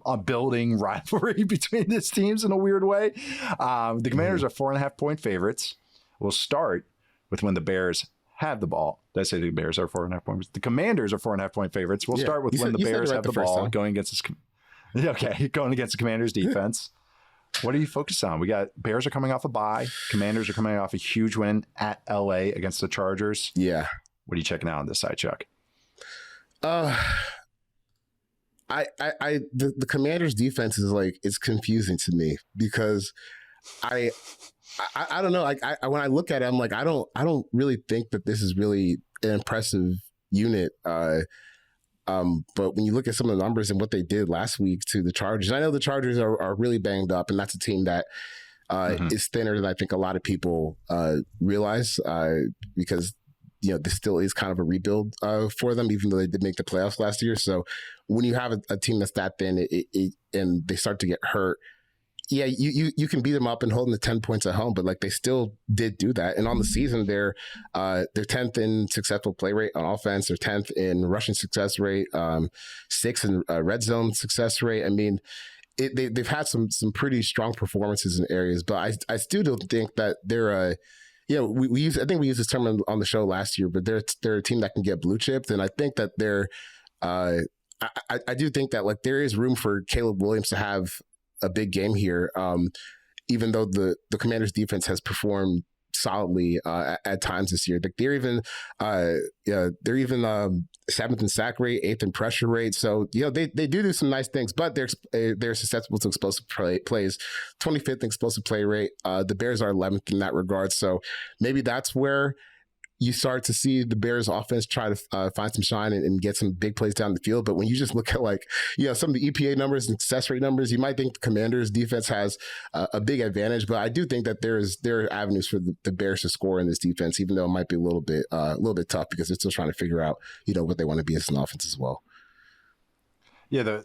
a building rivalry between these teams in a weird way. The Commanders are 4.5-point favorites. We'll start with when the Bears have the ball. Did I say the Bears are 4.5 points? The Commanders are 4.5-point favorites. We'll start with when the Bears have the ball going against going against the Commanders defense. What are you focused on? We got Bears are coming off a bye. Commanders are coming off a huge win at LA against the Chargers. Yeah. What are you checking out on this side, Chuck? The Commanders defense is like, it's confusing to me because I don't know. Like when I look at it, I'm like, I don't really think that this is really an impressive unit. But when you look at some of the numbers and what they did last week to the Chargers, I know the Chargers are really banged up, and that's a team that is thinner than I think a lot of people realize because, this still is kind of a rebuild for them, even though they did make the playoffs last year. So when you have a team that's that thin and they start to get hurt, yeah, you can beat them up and hold them to 10 points at home, but like they still did do that. And on the season, they're 10th in successful play rate on offense. They're 10th in rushing success rate, 6th in red zone success rate. I mean, they've had some pretty strong performances in areas, but I still don't think that they're we use this term on the show last year, but they're a team that can get blue chipped, and I think that they're I do think that like there is room for Caleb Williams to have a big game here, even though the Commanders defense has performed solidly at times this year. Like they're even 7th in sack rate, 8th in pressure rate. So they do some nice things, but they're susceptible to explosive plays. 25th in explosive play rate. The Bears are 11th in that regard. So maybe that's where you start to see the Bears offense try to find some shine and get some big plays down the field. But when you just look at some of the EPA numbers and success rate numbers, you might think the Commanders defense has a big advantage. But I do think that there are avenues for the Bears to score in this defense, even though it might be a little bit tough because they're still trying to figure out, what they want to be as an offense as well. Yeah,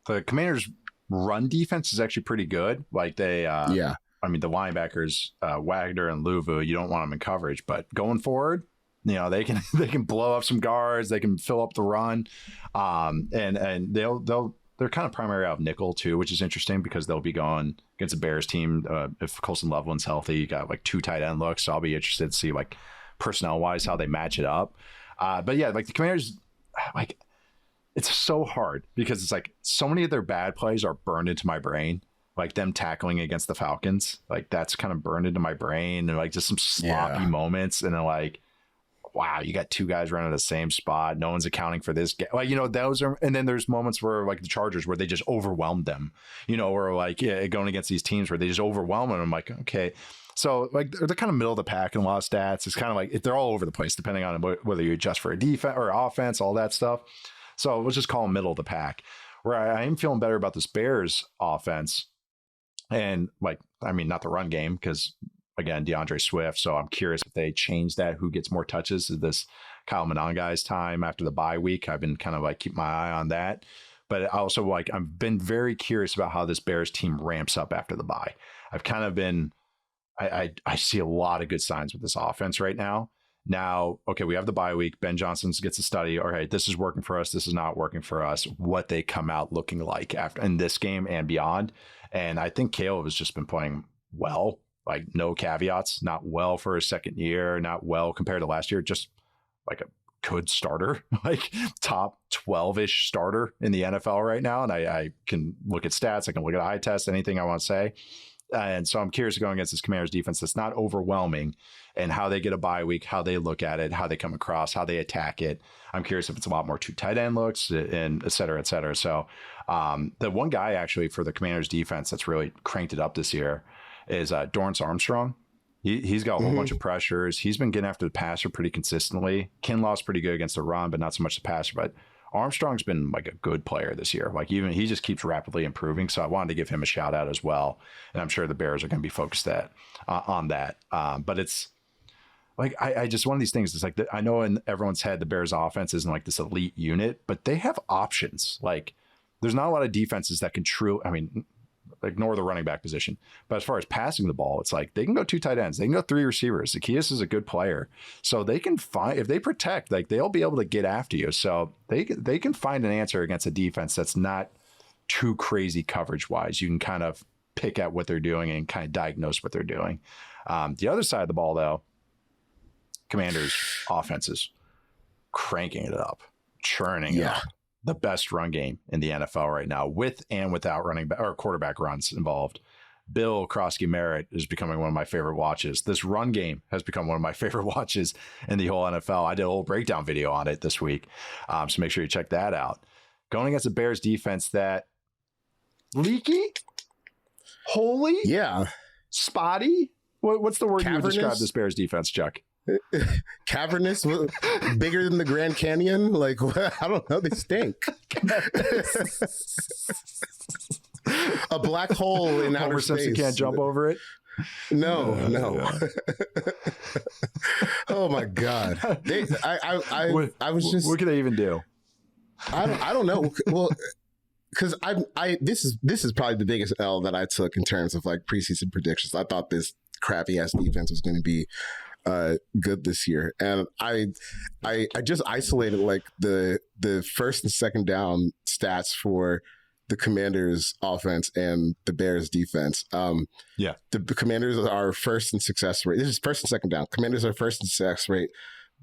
the Commanders run defense is actually pretty good. Like they, I mean, the linebackers, Wagner and Luvu, you don't want them in coverage, but going forward, they can blow up some guards, they can fill up the run, and they're kind of primary out of nickel too, which is interesting because they'll be going against a Bears team if Colson Loveland's healthy. You got like 2 tight end looks, so I'll be interested to see like personnel wise how they match it up. But yeah, like the Commanders, like it's so hard because it's like so many of their bad plays are burned into my brain. Like them tackling against the Falcons, like that's kind of burned into my brain, and like just some sloppy moments, and then like, wow, you got 2 guys running the same spot, no one's accounting for this. Like those are, and then there's moments where like the Chargers where they just overwhelmed them, or like going against these teams where they just overwhelm them. I'm like, okay, so like they're kind of middle of the pack in a lot of stats. It's kind of like they're all over the place depending on whether you adjust for a defense or offense, all that stuff. So let's just call them middle of the pack. Where I am feeling better about this Bears offense. And like, I mean, not the run game because again, DeAndre Swift. So I'm curious if they change that, who gets more touches of this Kyle Monanga's time after the bye week. I've been kind of like keep my eye on that. But also like I've been very curious about how this Bears team ramps up after the bye. I've kind of been, I see a lot of good signs with this offense right now. Now, okay, we have the bye week. Ben Johnson gets to study. All right, this is working for us. This is not working for us. What they come out looking like after in this game and beyond. And I think Caleb has just been playing well, like no caveats, not well for his second year, not well compared to last year, just like a good starter, like top 12-ish starter in the NFL right now. And I can look at stats. I can look at eye test, anything I want to say. And so I'm curious to go against this Commanders defense that's not overwhelming and how they get a bye week, how they look at it, how they come across, how they attack it. I'm curious if it's a lot more 2 tight end looks and et cetera, et cetera. So the one guy actually for the Commanders defense that's really cranked it up this year is Dorrance Armstrong. He's got a whole bunch of pressures. He's been getting after the passer pretty consistently. Kinlaw's pretty good against the run, but not so much the passer. But Armstrong's been like a good player this year. Like even he just keeps rapidly improving. So I wanted to give him a shout out as well. And I'm sure the Bears are going to be focused on that. But it's like, I just, one of these things is like, I know in everyone's head, the Bears offense isn't like this elite unit, but they have options. Like there's not a lot of defenses that can ignore the running back position. But as far as passing the ball, it's like they can go 2 tight ends. They can go 3 receivers. Zacchaeus is a good player. So they can find, if they protect, like they'll be able to get after you. So they can find an answer against a defense that's not too crazy coverage wise. You can kind of pick at what they're doing and kind of diagnose what they're doing. The other side of the ball, though, Commanders offenses cranking it up, churning it up. The best run game in the NFL right now, with and without running back or quarterback runs involved. Bill Krosky Merritt is becoming one of my favorite watches. This run game has become one of my favorite watches in the whole NFL. I did a whole breakdown video on it this week, so make sure you check that out. Going against the Bears defense that leaky, holy, spotty. What's the word you would describe this Bears defense, Chuck? Cavernous, bigger than the Grand Canyon. Like, I don't know, they stink. A black hole in outer space. Simpson can't jump over it. No. Oh my God! I was just. What could they even do? I don't know. Well, because this is probably the biggest L that I took in terms of like preseason predictions. I thought this crappy ass defense was going to be good this year, and I just isolated like the first and second down stats for the Commanders offense and the Bears defense. The Commanders are first in success rate. This is first and second down. Commanders are first in success rate.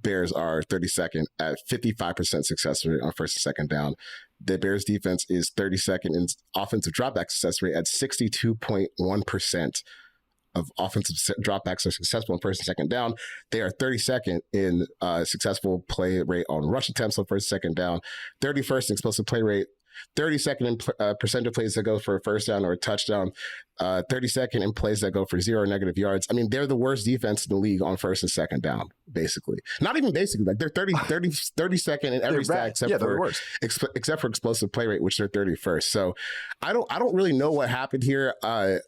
Bears are 32nd at 55% success rate on first and second down. The Bears defense is 32nd in offensive dropback success rate at 62.1%. Of offensive dropbacks are successful in first and second down. They are 32nd in successful play rate on rush attempts on first and second down, 31st in explosive play rate, 32nd in percent of plays that go for a first down or a touchdown, 32nd in plays that go for 0 or negative yards. I mean, they're the worst defense in the league on first and second down, basically. Not even basically. Like, they're 32nd in every stat except for explosive play rate, which they're 31st. So I don't really know what happened here. I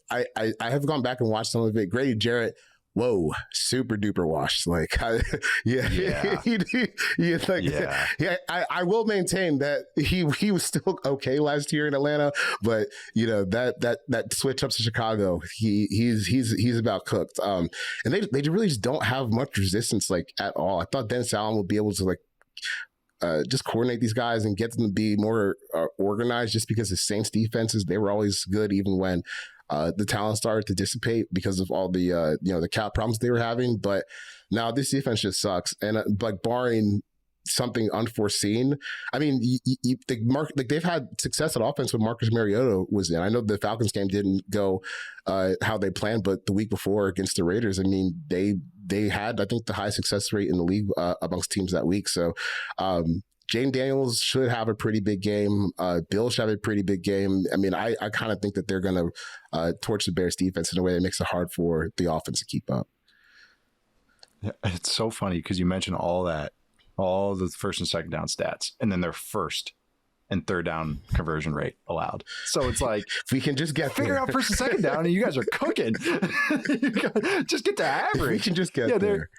have gone back and watched some of it. Grady Jarrett, whoa, super duper washed. Like, I will maintain that he was still okay last year in Atlanta, but you know that switch up to Chicago, he's about cooked. And they really just don't have much resistance like at all. I thought Dennis Allen would be able to like just coordinate these guys and get them to be more organized, just because the Saints defenses, they were always good even when the talent started to dissipate because of all the the cap problems they were having. But now this defense just sucks, and like barring something unforeseen, I mean, they've had success at offense when Marcus Mariota was in. I know the Falcons game didn't go how they planned, but the week before against the Raiders, I mean, they had, I think, the highest success rate in the league amongst teams that week. So Jane Daniels should have a pretty big game. Bill should have a pretty big game. I mean, I kind of think that they're going to torch the Bears defense in a way that makes it hard for the offense to keep up. Yeah, it's so funny because you mentioned all the first and second down stats, and then their first and third down conversion rate allowed. So it's like, if we can just figure out first and second down, and you guys are cooking. Just get to average. We can just get there.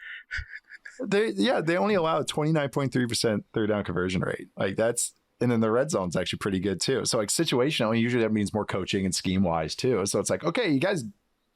They only allow a 29.3% third down conversion rate. Like, that's, and then the red zone's actually pretty good too. So like situational, usually that means more coaching and scheme wise too. So it's like, okay, you guys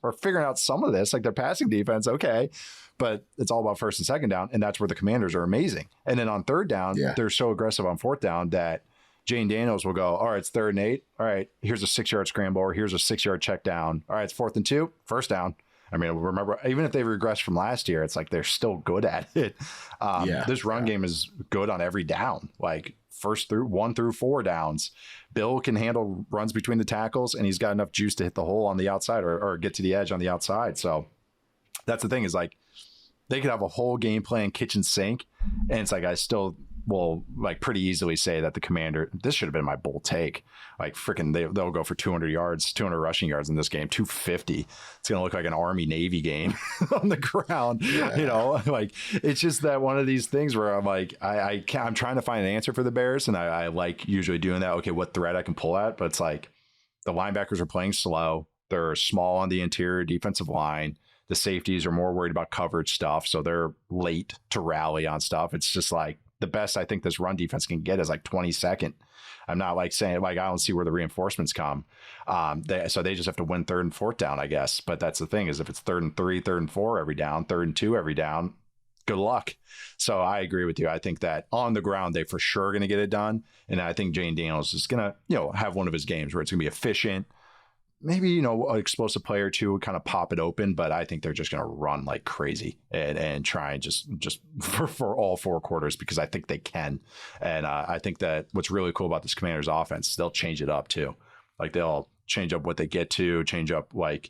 are figuring out some of this, like their passing defense, okay, but it's all about first and second down, and that's where the Commanders are amazing. And then on third down, they're so aggressive on fourth down that Jane Daniels will go, all right, it's 3rd and 8. All right, here's a 6-yard scramble, or here's a 6-yard check down. All right, it's 4th and 2, first down. I mean, remember, even if they regressed from last year, it's like they're still good at it. This run game is good on every down, like first through 1 through 4 downs. Bill can handle runs between the tackles, and he's got enough juice to hit the hole on the outside or get to the edge on the outside. So that's the thing, is like they could have a whole game plan kitchen sink, and it's like I still will like pretty easily say that the Commander, this should have been my bold take, like freaking they'll go for 200 rushing yards in this game, 250. It's gonna look like an Army Navy game on the ground. You know, like it's just that one of these things where I'm like I'm trying to find an answer for the Bears, and I like usually doing that. Okay, what thread I can pull at, but it's like the linebackers are playing slow, they're small on the interior defensive line, the safeties are more worried about coverage stuff, so they're late to rally on stuff. It's just like the best I think this run defense can get is like 22nd. I'm not like saying like I don't see where the reinforcements come. So they just have to win 3rd and 4th down, I guess. But that's the thing, is if it's 3rd and 3, 3rd and 4 every down, 3rd and 2 every down, good luck. So I agree with you. I think that on the ground, they for sure are going to get it done. And I think Jane Daniels is going to, have one of his games where it's going to be efficient. Maybe, an explosive player or two would kind of pop it open, but I think they're just going to run like crazy and try and just for all 4 quarters, because I think they can. And I think that what's really cool about this Commanders offense is they'll change it up too. Like they'll change up what they get to, change up what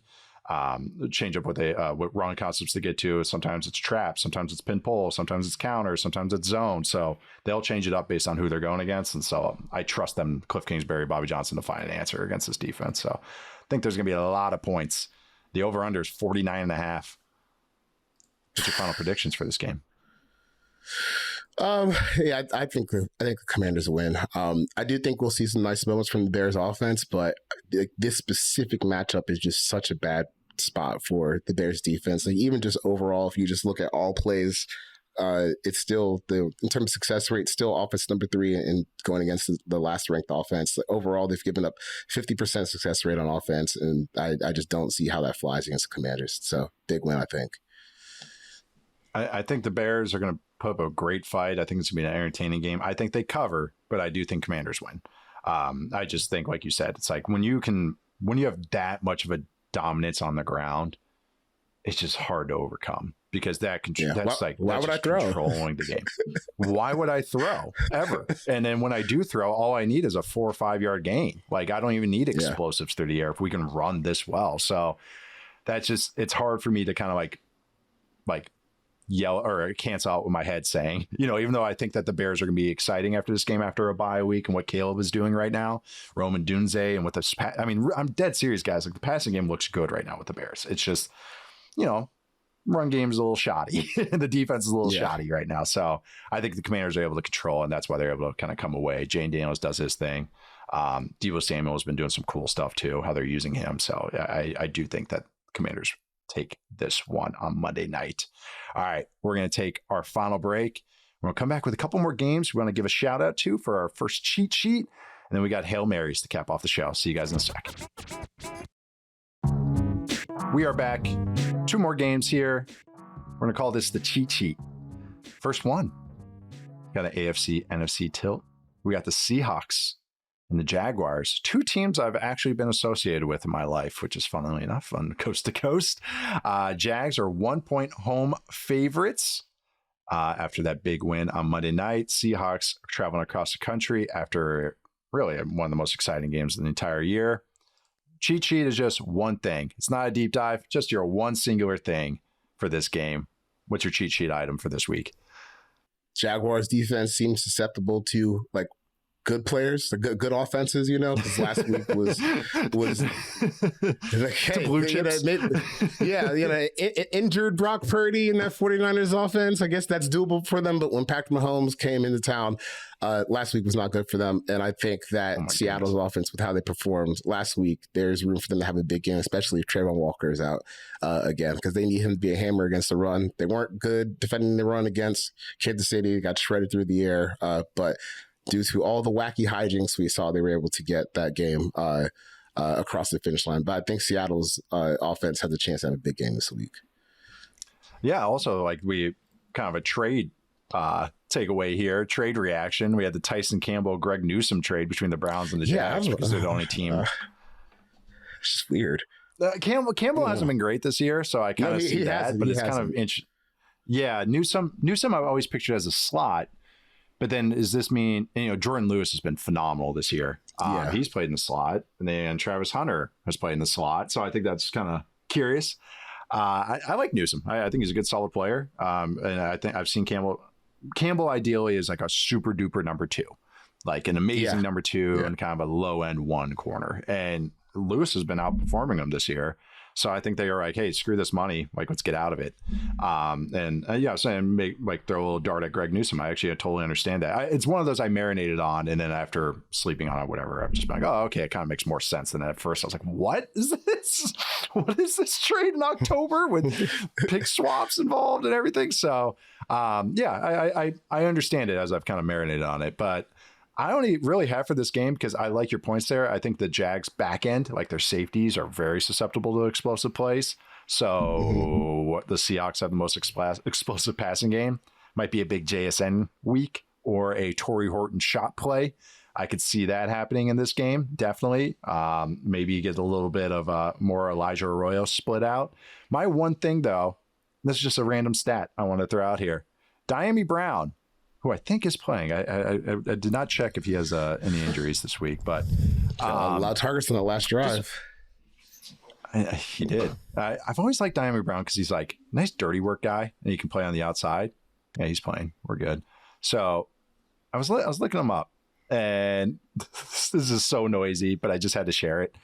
run concepts they get to. Sometimes it's trap, sometimes it's pin pull, sometimes it's counter, sometimes it's zone. So they'll change it up based on who they're going against. And so I trust them, Cliff Kingsbury, Bobby Johnson, to find an answer against this defense. So I think there's going to be a lot of points. The over-under is 49.5. What's your final predictions for this game? I think the Commanders win. I do think we'll see some nice moments from the Bears offense, but this specific matchup is just such a bad spot for the Bears defense. Like even just overall, if you just look at all plays, it's still in terms of success rate, still offense number 3 and going against the last ranked offense. Like overall, they've given up 50% success rate on offense, and I just don't see how that flies against the Commanders. So big win, I think. I think the Bears are going to put up a great fight. I think it's going to be an entertaining game. I think they cover, but I do think Commanders win. I just think, like you said, it's like when you have that much of a dominance on the ground, it's just hard to overcome, because why would I throw? Controlling the game. Why would I throw ever? And then when I do throw, all I need is a 4 or 5 yard gain. Like I don't even need explosives through the air if we can run this well. So that's just, it's hard for me to kind of like yell or cancel out with my head saying, even though I think that the Bears are going to be exciting after this game, after a bye week, and what Caleb is doing right now, Roman Dunze, and with this, I'm dead serious, guys. Like the passing game looks good right now with the Bears. It's just, run game is a little shoddy. The defense is a little shoddy right now. So I think the Commanders are able to control, and that's why they're able to kind of come away. Jane Daniels does his thing. Deebo Samuel has been doing some cool stuff too, how they're using him. So I do think that Commanders take this one on Monday night. All right, we're going to take our final break. We're going to come back with a couple more games we want to give a shout out to for our first cheat sheet. And then we got Hail Marys to cap off the show. See you guys in a sec. We are back. 2 more games here. We're going to call this the cheat sheet. First one, got an AFC, NFC tilt. We got the Seahawks and the Jaguars, 2 teams I've actually been associated with in my life, which is funnily enough on coast to coast. Jags are 1-point home favorites after that big win on Monday night. Seahawks are traveling across the country after really one of the most exciting games of the entire year. Cheat sheet is just one thing. It's not a deep dive, just your one singular thing for this game. What's your cheat sheet item for this week? Jaguars defense seems susceptible to like good players, good offenses, because last week was like, hey, blue chips. Injured Brock Purdy in that 49ers offense. I guess that's doable for them. But when Patrick Mahomes came into town, last week was not good for them. And I think that Seattle's offense, with how they performed last week, there's room for them to have a big game, especially if Trayvon Walker is out again, because they need him to be a hammer against the run. They weren't good defending the run against Kansas City. Got shredded through the air, but due to all the wacky hijinks we saw, they were able to get that game across the finish line. But I think Seattle's offense has a chance to have a big game this week. Yeah, also, like we kind of a trade takeaway here, trade reaction. We had the Tyson Campbell, Greg Newsome trade between the Browns and the Jags because they're the only team. It's just weird. Campbell hasn't been great this year, so I kind of see that, but it's kind of interesting. Yeah, Newsome I've always pictured as a slot. But then does this mean, Jordan Lewis has been phenomenal this year. He's played in the slot, and then Travis Hunter has played in the slot. So I think that's kind of curious. I like Newsome. I think he's a good, solid player. And I think I've seen Campbell. Campbell ideally is like a super duper number 2, like an amazing number 2 and kind of a low end 1 corner. And Lewis has been outperforming him this year. So I think they are like, hey, screw this money. Like, let's get out of it. So throw a little dart at Greg Newsome. I totally understand that. It's one of those I marinated on. And then after sleeping on it, whatever, I've just been like, oh, okay, it kind of makes more sense than at first. I was like, what is this? What is this trade in October with pick swaps involved and everything? So, I understand it as I've kind of marinated on it. But I only really have for this game because I like your points there. I think the Jags back end, like their safeties, are very susceptible to explosive plays. So the Seahawks have the most explosive passing game. Might be a big JSN week or a Torrey Horton shot play. I could see that happening in this game, definitely. Maybe you get a little bit of more Elijah Arroyo split out. My one thing, though, this is just a random stat I want to throw out here. Diami Brown, who I think is playing. I did not check if he has any injuries this week, but a lot of targets in the last drive. He did. I've always liked Diami Brown because he's like nice dirty work guy, and he can play on the outside. Yeah, he's playing. We're good. So I was looking him up, and this is so noisy, but I just had to share it.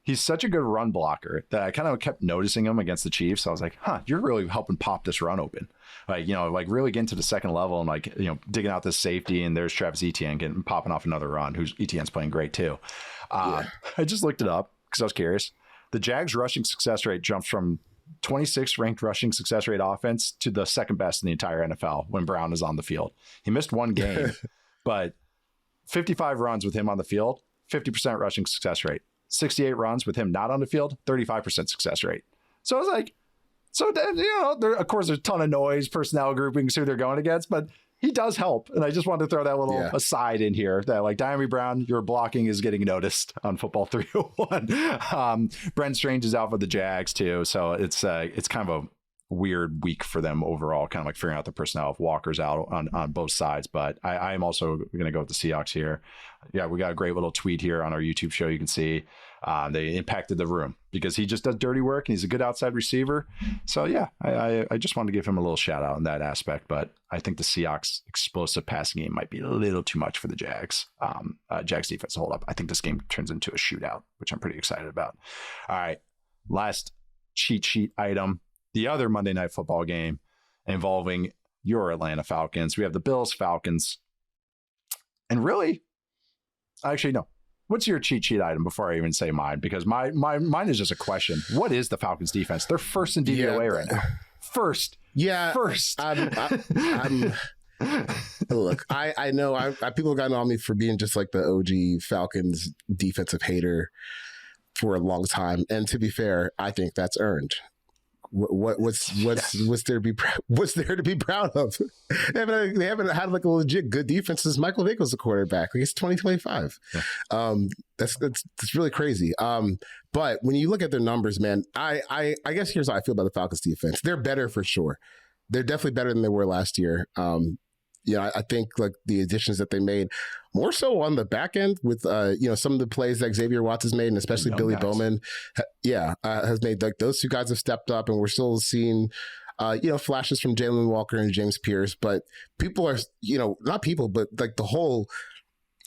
He's such a good run blocker that I kind of kept noticing him against the Chiefs. I was like, you're really helping pop this run open. Like, really getting to the second level and digging out this safety. And there's Travis Etienne popping off another run, who's Etienne's playing great too. I just looked it up because I was curious. The Jags rushing success rate jumps from 26th ranked rushing success rate offense to the second best in the entire NFL when Brown is on the field. He missed one game, but 55 runs with him on the field, 50% rushing success rate. 68 runs with him not on the field, 35% success rate. So I was like, of course, there's a ton of noise, personnel groupings, who they're going against, but he does help. And I just wanted to throw that little aside in here that like Diami Brown, your blocking is getting noticed on Football 301. Brent Strange is out for the Jags too. So it's kind of a weird week for them overall, kind of like figuring out the personnel of Walker's out on both sides. But I am also going to go with the Seahawks here. Yeah, we got a great little tweet here on our YouTube show. You can see they impacted the room because he just does dirty work and he's a good outside receiver. So yeah, I just wanted to give him a little shout out in that aspect. But I think the Seahawks explosive passing game might be a little too much for the Jags. Jags defense hold up. I think this game turns into a shootout, which I'm pretty excited about. All right, last cheat sheet item. The other Monday Night Football game involving your Atlanta Falcons. We have the Bills Falcons. And really, actually, no. What's your cheat sheet item before I even say mine? Because mine is just a question. What is the Falcons defense? They're first in DVOA right now. First. Yeah. First. Look, I know people got on me for being just like the OG Falcons defensive hater for a long time. And to be fair, I think that's earned. What's there to be proud of? They haven't had like a legit good defense since Michael Vick was the quarterback. Like it's 2025. Yeah. That's really crazy. But when you look at their numbers, man, I guess here's how I feel about the Falcons defense. They're better for sure. They're definitely better than they were last year. I think like the additions that they made more so on the back end with, some of the plays that Xavier Watts has made, and especially Billy Bowman, has made like those two guys have stepped up, and we're still seeing, flashes from Jalen Walker and James Pierce. But people are, not people, but like the whole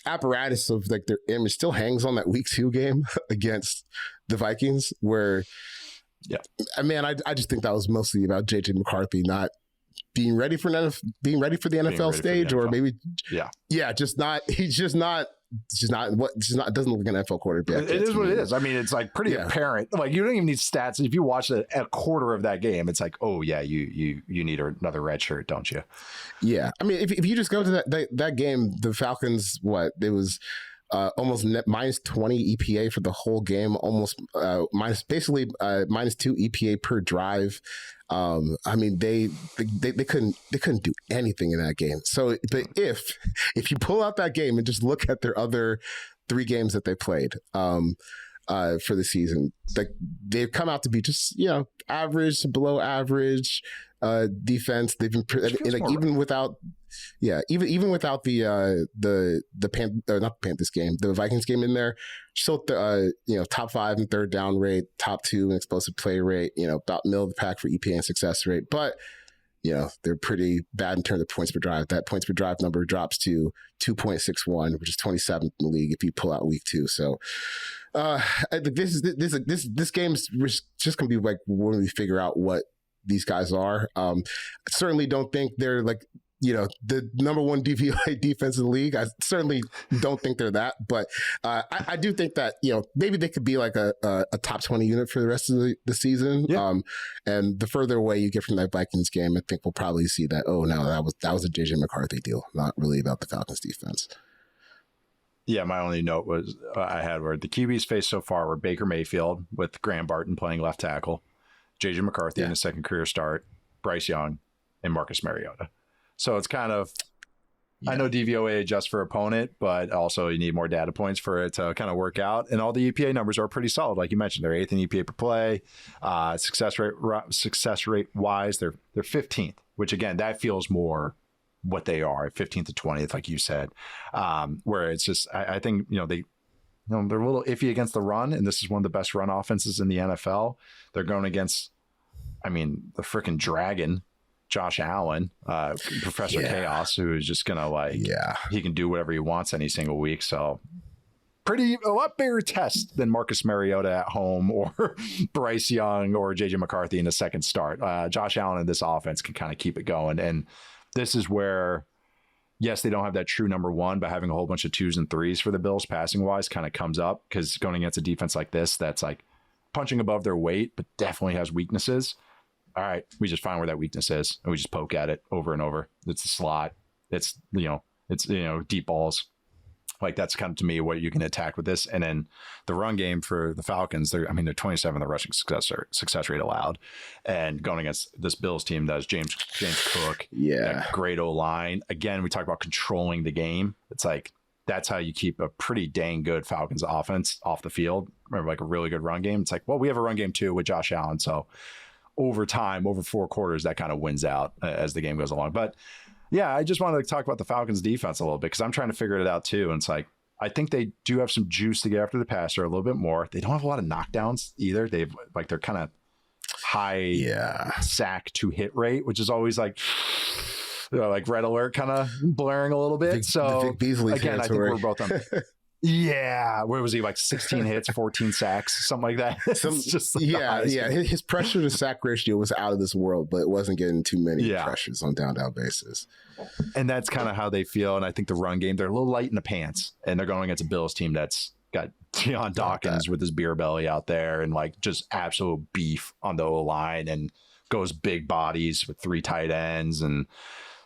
apparatus of like their image still hangs on that week 2 game against the Vikings, where, I just think that was mostly about JJ McCarthy not being ready for the NFL stage, or maybe, it doesn't look like an NFL quarterback. It is what it is. I mean, it's like pretty apparent. Like you don't even need stats. If you watch a quarter of that game, it's like, oh yeah, you need another red shirt, don't you? Yeah. I mean, if you just go to that game, the Falcons, it was almost minus 20 EPA for the whole game, almost minus 2 EPA per drive. I mean, they couldn't do anything in that game. So, but if you pull out that game and just look at their other 3 games that they played for the season, like they've come out to be just average to below average defense. They've been like even without the Vikings game in there, still top 5 in third down rate, top 2 in explosive play rate, about middle of the pack for EPA and success rate, but they're pretty bad in terms of points per drive. That points per drive number drops to 2.61, which is 27th in the league if you pull out week 2. So this game's just gonna be like when we figure out what these guys are. I certainly don't think they're like the number 1 DVOA defense in the league. I certainly don't think they're that, but I do think that maybe they could be like a top 20 unit for the rest of the season. Yeah. And the further away you get from that Vikings game, I think we'll probably see that. Oh no, that was a JJ McCarthy deal, not really about the Falcons defense. Yeah, my only note was I had where the QBs faced so far were Baker Mayfield with Graham Barton playing left tackle, JJ McCarthy in his second career start, Bryce Young, and Marcus Mariota. So it's kind of, I know DVOA adjusts for opponent, but also you need more data points for it to kind of work out. And all the EPA numbers are pretty solid. Like you mentioned, they're 8th in EPA per play. Success rate wise, they're 15th, which again, that feels more what they are, 15th to 20th, like you said, where it's just, I think, they're a little iffy against the run, and this is one of the best run offenses in the NFL. They're going against, the freaking dragon, Josh Allen, Professor Chaos, who is just gonna he can do whatever he wants any single week. So a lot bigger test than Marcus Mariota at home or Bryce Young or JJ McCarthy in the second start. Josh Allen in this offense can kind of keep it going. And this is where, yes, they don't have that true number one, but having a whole bunch of 2s and 3s for the Bills passing wise kind of comes up, because going against a defense like this, that's like punching above their weight, but definitely has weaknesses. All right, we just find where that weakness is and we just poke at it over and over. It's the slot. It's deep balls. Like that's kind of, to me, what you can attack with this. And then the run game for the Falcons, they're 27th in the rushing success rate allowed. And going against this Bills team that has James Cook, that great O-line. Again, we talk about controlling the game. It's like, that's how you keep a pretty dang good Falcons offense off the field. Remember, like a really good run game. It's like, well, we have a run game too with Josh Allen. So over time, over 4 quarters, that kind of wins out as the game goes along. But yeah, I just wanted to talk about the Falcons defense a little bit, because I'm trying to figure it out too. And it's like, I think they do have some juice to get after the passer a little bit more. They don't have a lot of knockdowns either. They're kind of high sack to hit rate, which is always like red alert kind of blaring a little bit. So again, I think we're both on. Yeah, where was he? Like 16 hits, 14 sacks, something like that. His pressure to sack ratio was out of this world, but it wasn't getting too many pressures on down basis. And that's kind of how they feel. And I think the run game, they're a little light in the pants, and they're going against a Bills team that's got Deion Dawkins with his beer belly out there and like just absolute beef on the O-line, and goes big bodies with 3 tight ends. And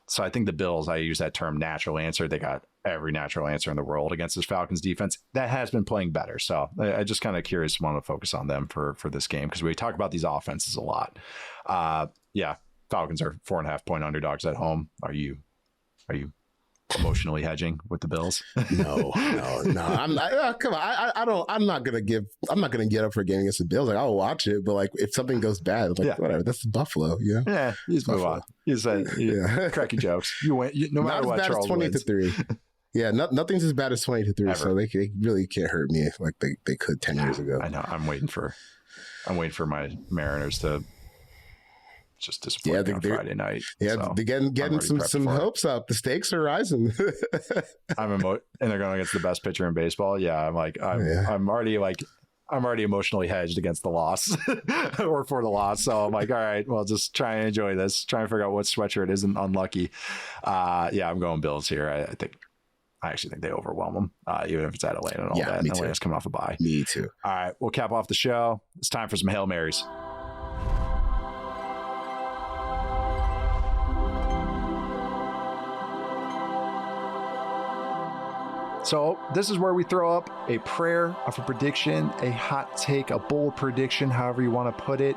so I think the Bills, I use that term natural answer. They got every natural answer in the world against this Falcons defense that has been playing better. So I just kind of curious, want to focus on them for this game, because we talk about these offenses a lot. Falcons are 4.5 point underdogs at home. Are you emotionally hedging with the Bills? No. Come on. I'm not gonna get up for a game against the Bills. Like, I'll watch it, but like if something goes bad, like whatever. That's Buffalo. Yeah. You just move on. You said cracky jokes. You win. No matter what, Charles wins. 20-3. Yeah, nothing's as bad as 20-3. So they really can't hurt me like they could 10 years ago. I know. I'm waiting for my Mariners to just disappoint on Friday night. Yeah, so they're getting some hopes up. The stakes are rising. And they're going against the best pitcher in baseball. Yeah, I'm already emotionally hedged against the loss or for the loss. So I'm like, all right, well, just try and enjoy this. Try and figure out what sweatshirt isn't unlucky. I'm going Bills here. I actually think they overwhelm them, even if it's at Atlanta and all that. Atlanta's coming off a bye. Me too. All right, we'll cap off the show. It's time for some Hail Marys. So this is where we throw up a prayer of a prediction, a hot take, a bold prediction, however you want to put it.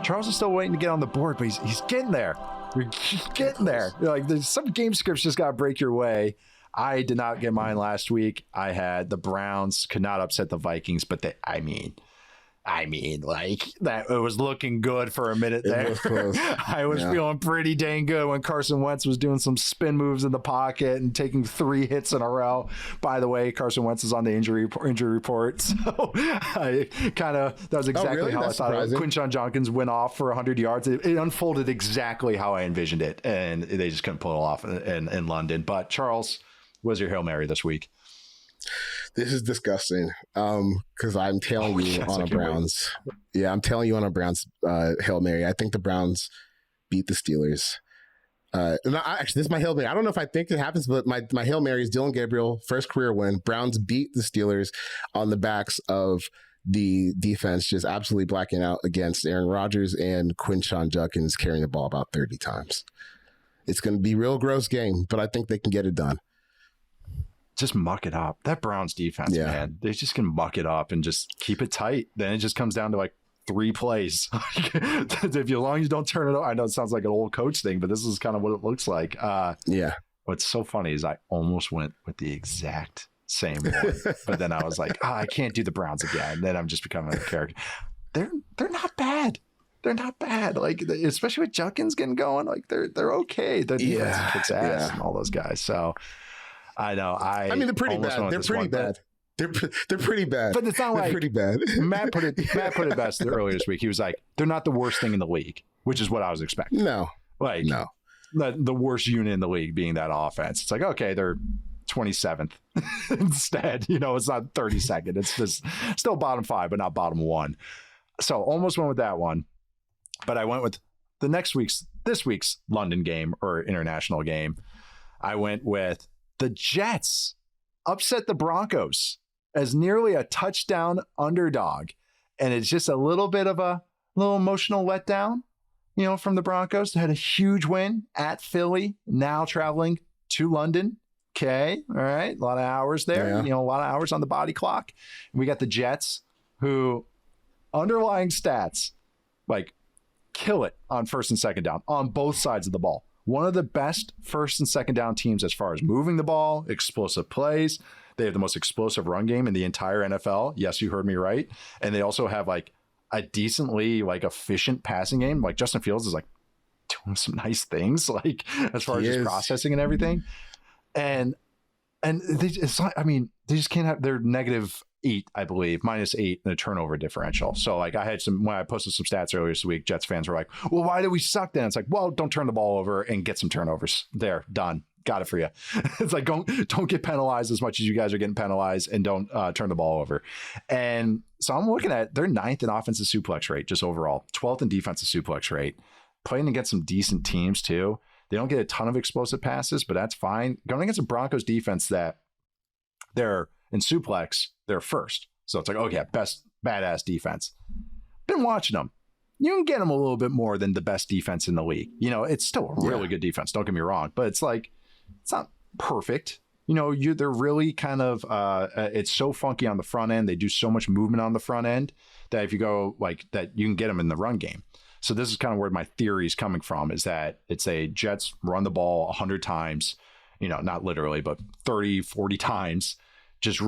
Charles is still waiting to get on the board, but he's getting there. We're getting there. Like, there's some game scripts just got to break your way. I did not get mine last week. I had the Browns could not upset the Vikings, but like that, it was looking good for a minute there. It was close. I was feeling pretty dang good when Carson Wentz was doing some spin moves in the pocket and taking 3 hits in a row. By the way, Carson Wentz is on the injury report. So that was exactly how I thought it. Quinshon Judkins went off for 100 yards. It unfolded exactly how I envisioned it, and they just couldn't pull it off in London. But Charles, was your Hail Mary this week? This is disgusting because I'm telling you on a Browns. Yeah, I'm telling you on a Browns Hail Mary. I think the Browns beat the Steelers. Actually, this is my Hail Mary. I don't know if I think it happens, but my Hail Mary is Dylan Gabriel, first career win. Browns beat the Steelers on the backs of the defense just absolutely blacking out against Aaron Rodgers and Quinshon Judkins carrying the ball about 30 times. It's going to be a real gross game, but I think they can get it done. just muck it up. That Browns defense, man, they just can muck it up and just keep it tight. Then it just comes down to like 3 plays. As long as you don't turn it over. I know it sounds like an old coach thing, but this is kind of what it looks like. What's so funny is I almost went with the exact same one, but then I was like, I can't do the Browns again. Then I'm just becoming a character. They're not bad. They're not bad. Like, especially with Junkins getting going, like they're okay. The defense kicks ass and all those guys. So I know. I mean, they're pretty bad. They're pretty bad. They're pretty bad. But it's not like pretty bad. Matt put it best earlier this week. He was like, they're not the worst thing in the league, which is what I was expecting. No. The worst unit in the league being that offense. It's like, okay, they're 27th instead. It's not 32nd. It's just still bottom 5, but not bottom 1. So almost went with that one. But I went with this week's London game or international game. I went with the Jets upset the Broncos as nearly a touchdown underdog. And it's just a little bit of a little emotional letdown, from the Broncos. They had a huge win at Philly, now traveling to London. Okay. All right. A lot of hours there, a lot of hours on the body clock. We got the Jets, who underlying stats, like, kill it on first and second down on both sides of the ball. One of the best first and second down teams as far as moving the ball, explosive plays. They have the most explosive run game in the entire NFL. Yes, you heard me right. And they also have like a decently like efficient passing game. Like Justin Fields is like doing some nice things, like as far as just processing and everything. And they just can't have their -8, I believe, -8 in a turnover differential. So like when I posted some stats earlier this week, Jets fans were like, well, why did we suck then? It's like, well, don't turn the ball over and get some turnovers. There, done. Got it for you. It's like, don't get penalized as much as you guys are getting penalized, and don't turn the ball over. And so I'm looking at their 9th in offensive suplex rate, just overall, 12th in defensive suplex rate, playing against some decent teams too. They don't get a ton of explosive passes, but that's fine. Going against a Broncos defense that they're in suplex, they're first. So it's like, okay, best badass defense. Been watching them. You can get them a little bit more than the best defense in the league. It's still a really good defense. Don't get me wrong, but it's like, it's not perfect. They're really kind of, it's so funky on the front end. They do so much movement on the front end that if you go like that, you can get them in the run game. So this is kind of where my theory is coming from, is that it's a Jets run the ball 100 times, not literally, but 30, 40 times. Just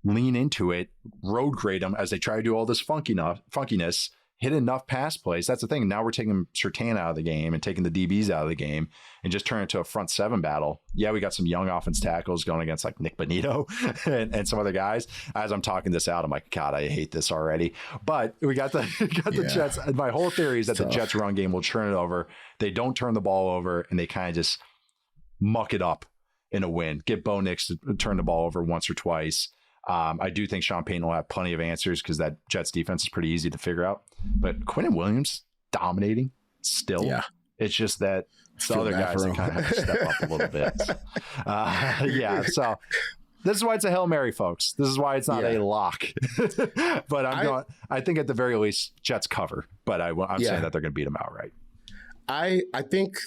lean into it, road grade them as they try to do all this funkiness, hit enough pass plays. That's the thing. Now we're taking Surtain out of the game and taking the DBs out of the game and just turn it to a front 7 battle. Yeah, we got some young offense tackles going against like Nick Bonito and some other guys. As I'm talking this out, I'm like, God, I hate this already. But we got the Jets. My whole theory is that the Jets run game will turn it over. They don't turn the ball over, and they kind of just muck it up in a win. Get Bo Nix to turn the ball over once or twice. I do think Sean Payton will have plenty of answers because that Jets defense is pretty easy to figure out. But Quinnen Williams dominating still. Yeah. It's just that the other guys that kind of have to step up a little bit. So this is why it's a Hail Mary, folks. This is why it's not a lock. But I think at the very least, Jets cover. But I'm saying that they're going to beat them outright. I think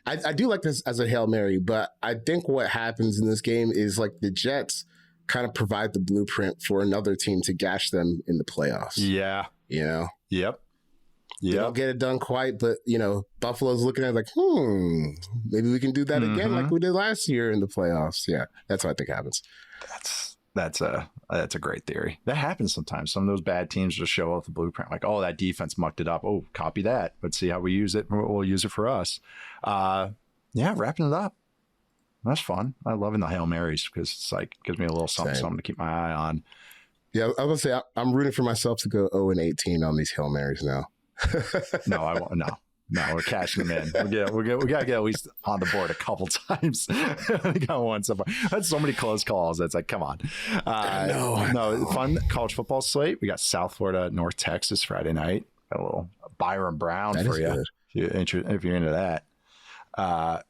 I do like this as a Hail Mary, but I think what happens in this game is like the Jets kind of provide the blueprint for another team to gash them in the playoffs. Yeah. Yep. They don't get it done quite, but Buffalo's looking at it like, maybe we can do that again like we did last year in the playoffs. Yeah, that's what I think happens. That's a great theory. That happens sometimes. Some of those bad teams just show off the blueprint, like, oh, that defense mucked it up. Oh, copy that. Let's see how we use it. We'll use it for us. Wrapping it up. That's fun. I love the Hail Marys because it's like gives me a little something to keep my eye on. Yeah, I was gonna say I'm rooting for myself to go 0-18 on these Hail Marys now. No, I won't. No, we're cashing them in. We gotta get at least on the board a couple times. I got one so far. That's so many close calls. That's like, come on. No, fun college football slate. We got South Florida, North Texas Friday night. Got a little Byron Brown for you if you're into that.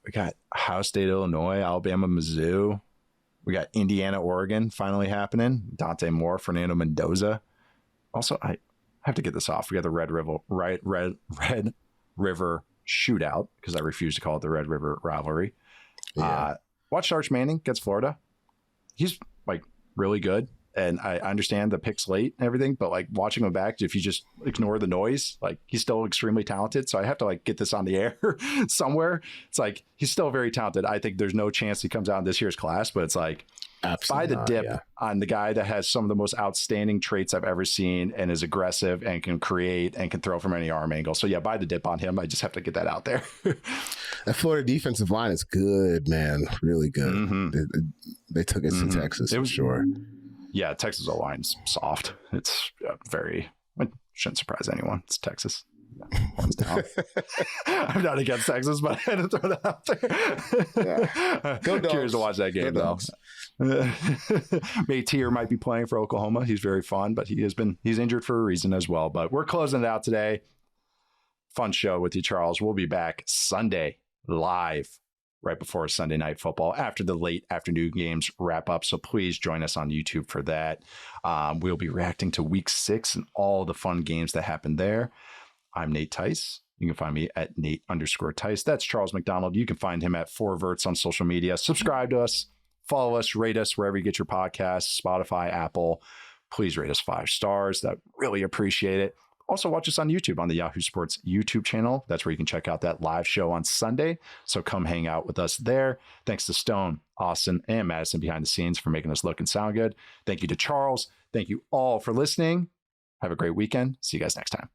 We got Ohio State, Illinois, Alabama, Mizzou. We got Indiana, Oregon finally happening. Dante Moore, Fernando Mendoza. Also, I have to get this off. We got the Red River shootout because I refuse to call it the Red River rivalry. Yeah. Watch Arch Manning against Florida. he's like really good. And I understand the picks late and everything, but like watching him back, if you just ignore the noise, like he's still extremely talented. So I have to like get this on the air somewhere. It's like he's still very talented. I think there's no chance he comes out in this year's class, but it's like buy the dip on the guy that has some of the most outstanding traits I've ever seen and is aggressive and can create and can throw from any arm angle. So yeah, buy the dip on him. I just have to get that out there. That Florida defensive line is good, man. Really good. Mm-hmm. They took it to Texas, for sure. Yeah, Texas O-line's soft. It's very, it shouldn't surprise anyone. It's Texas. Horns down. I'm not against Texas, but I had to throw that out there. Yeah. Go Dogs. Curious to watch that game, though. Matier might be playing for Oklahoma. He's very fun, but he's injured for a reason as well. But we're closing it out today. Fun show with you, Charles. We'll be back Sunday live right before Sunday Night Football after the late afternoon games wrap up. So please join us on YouTube for that. We'll be reacting to week 6 and all the fun games that happened there. I'm Nate Tice. You can find me at Nate_Tice. That's Charles McDonald. You can find him at 4verts on social media. Subscribe to us, follow us, rate us wherever you get your podcasts, Spotify, Apple. Please rate us 5 stars. That really appreciate it. Also, watch us on YouTube on the Yahoo Sports YouTube channel. That's where you can check out that live show on Sunday. So come hang out with us there. Thanks to Stone, Austin, and Madison behind the scenes for making us look and sound good. Thank you to Charles. Thank you all for listening. Have a great weekend. See you guys next time.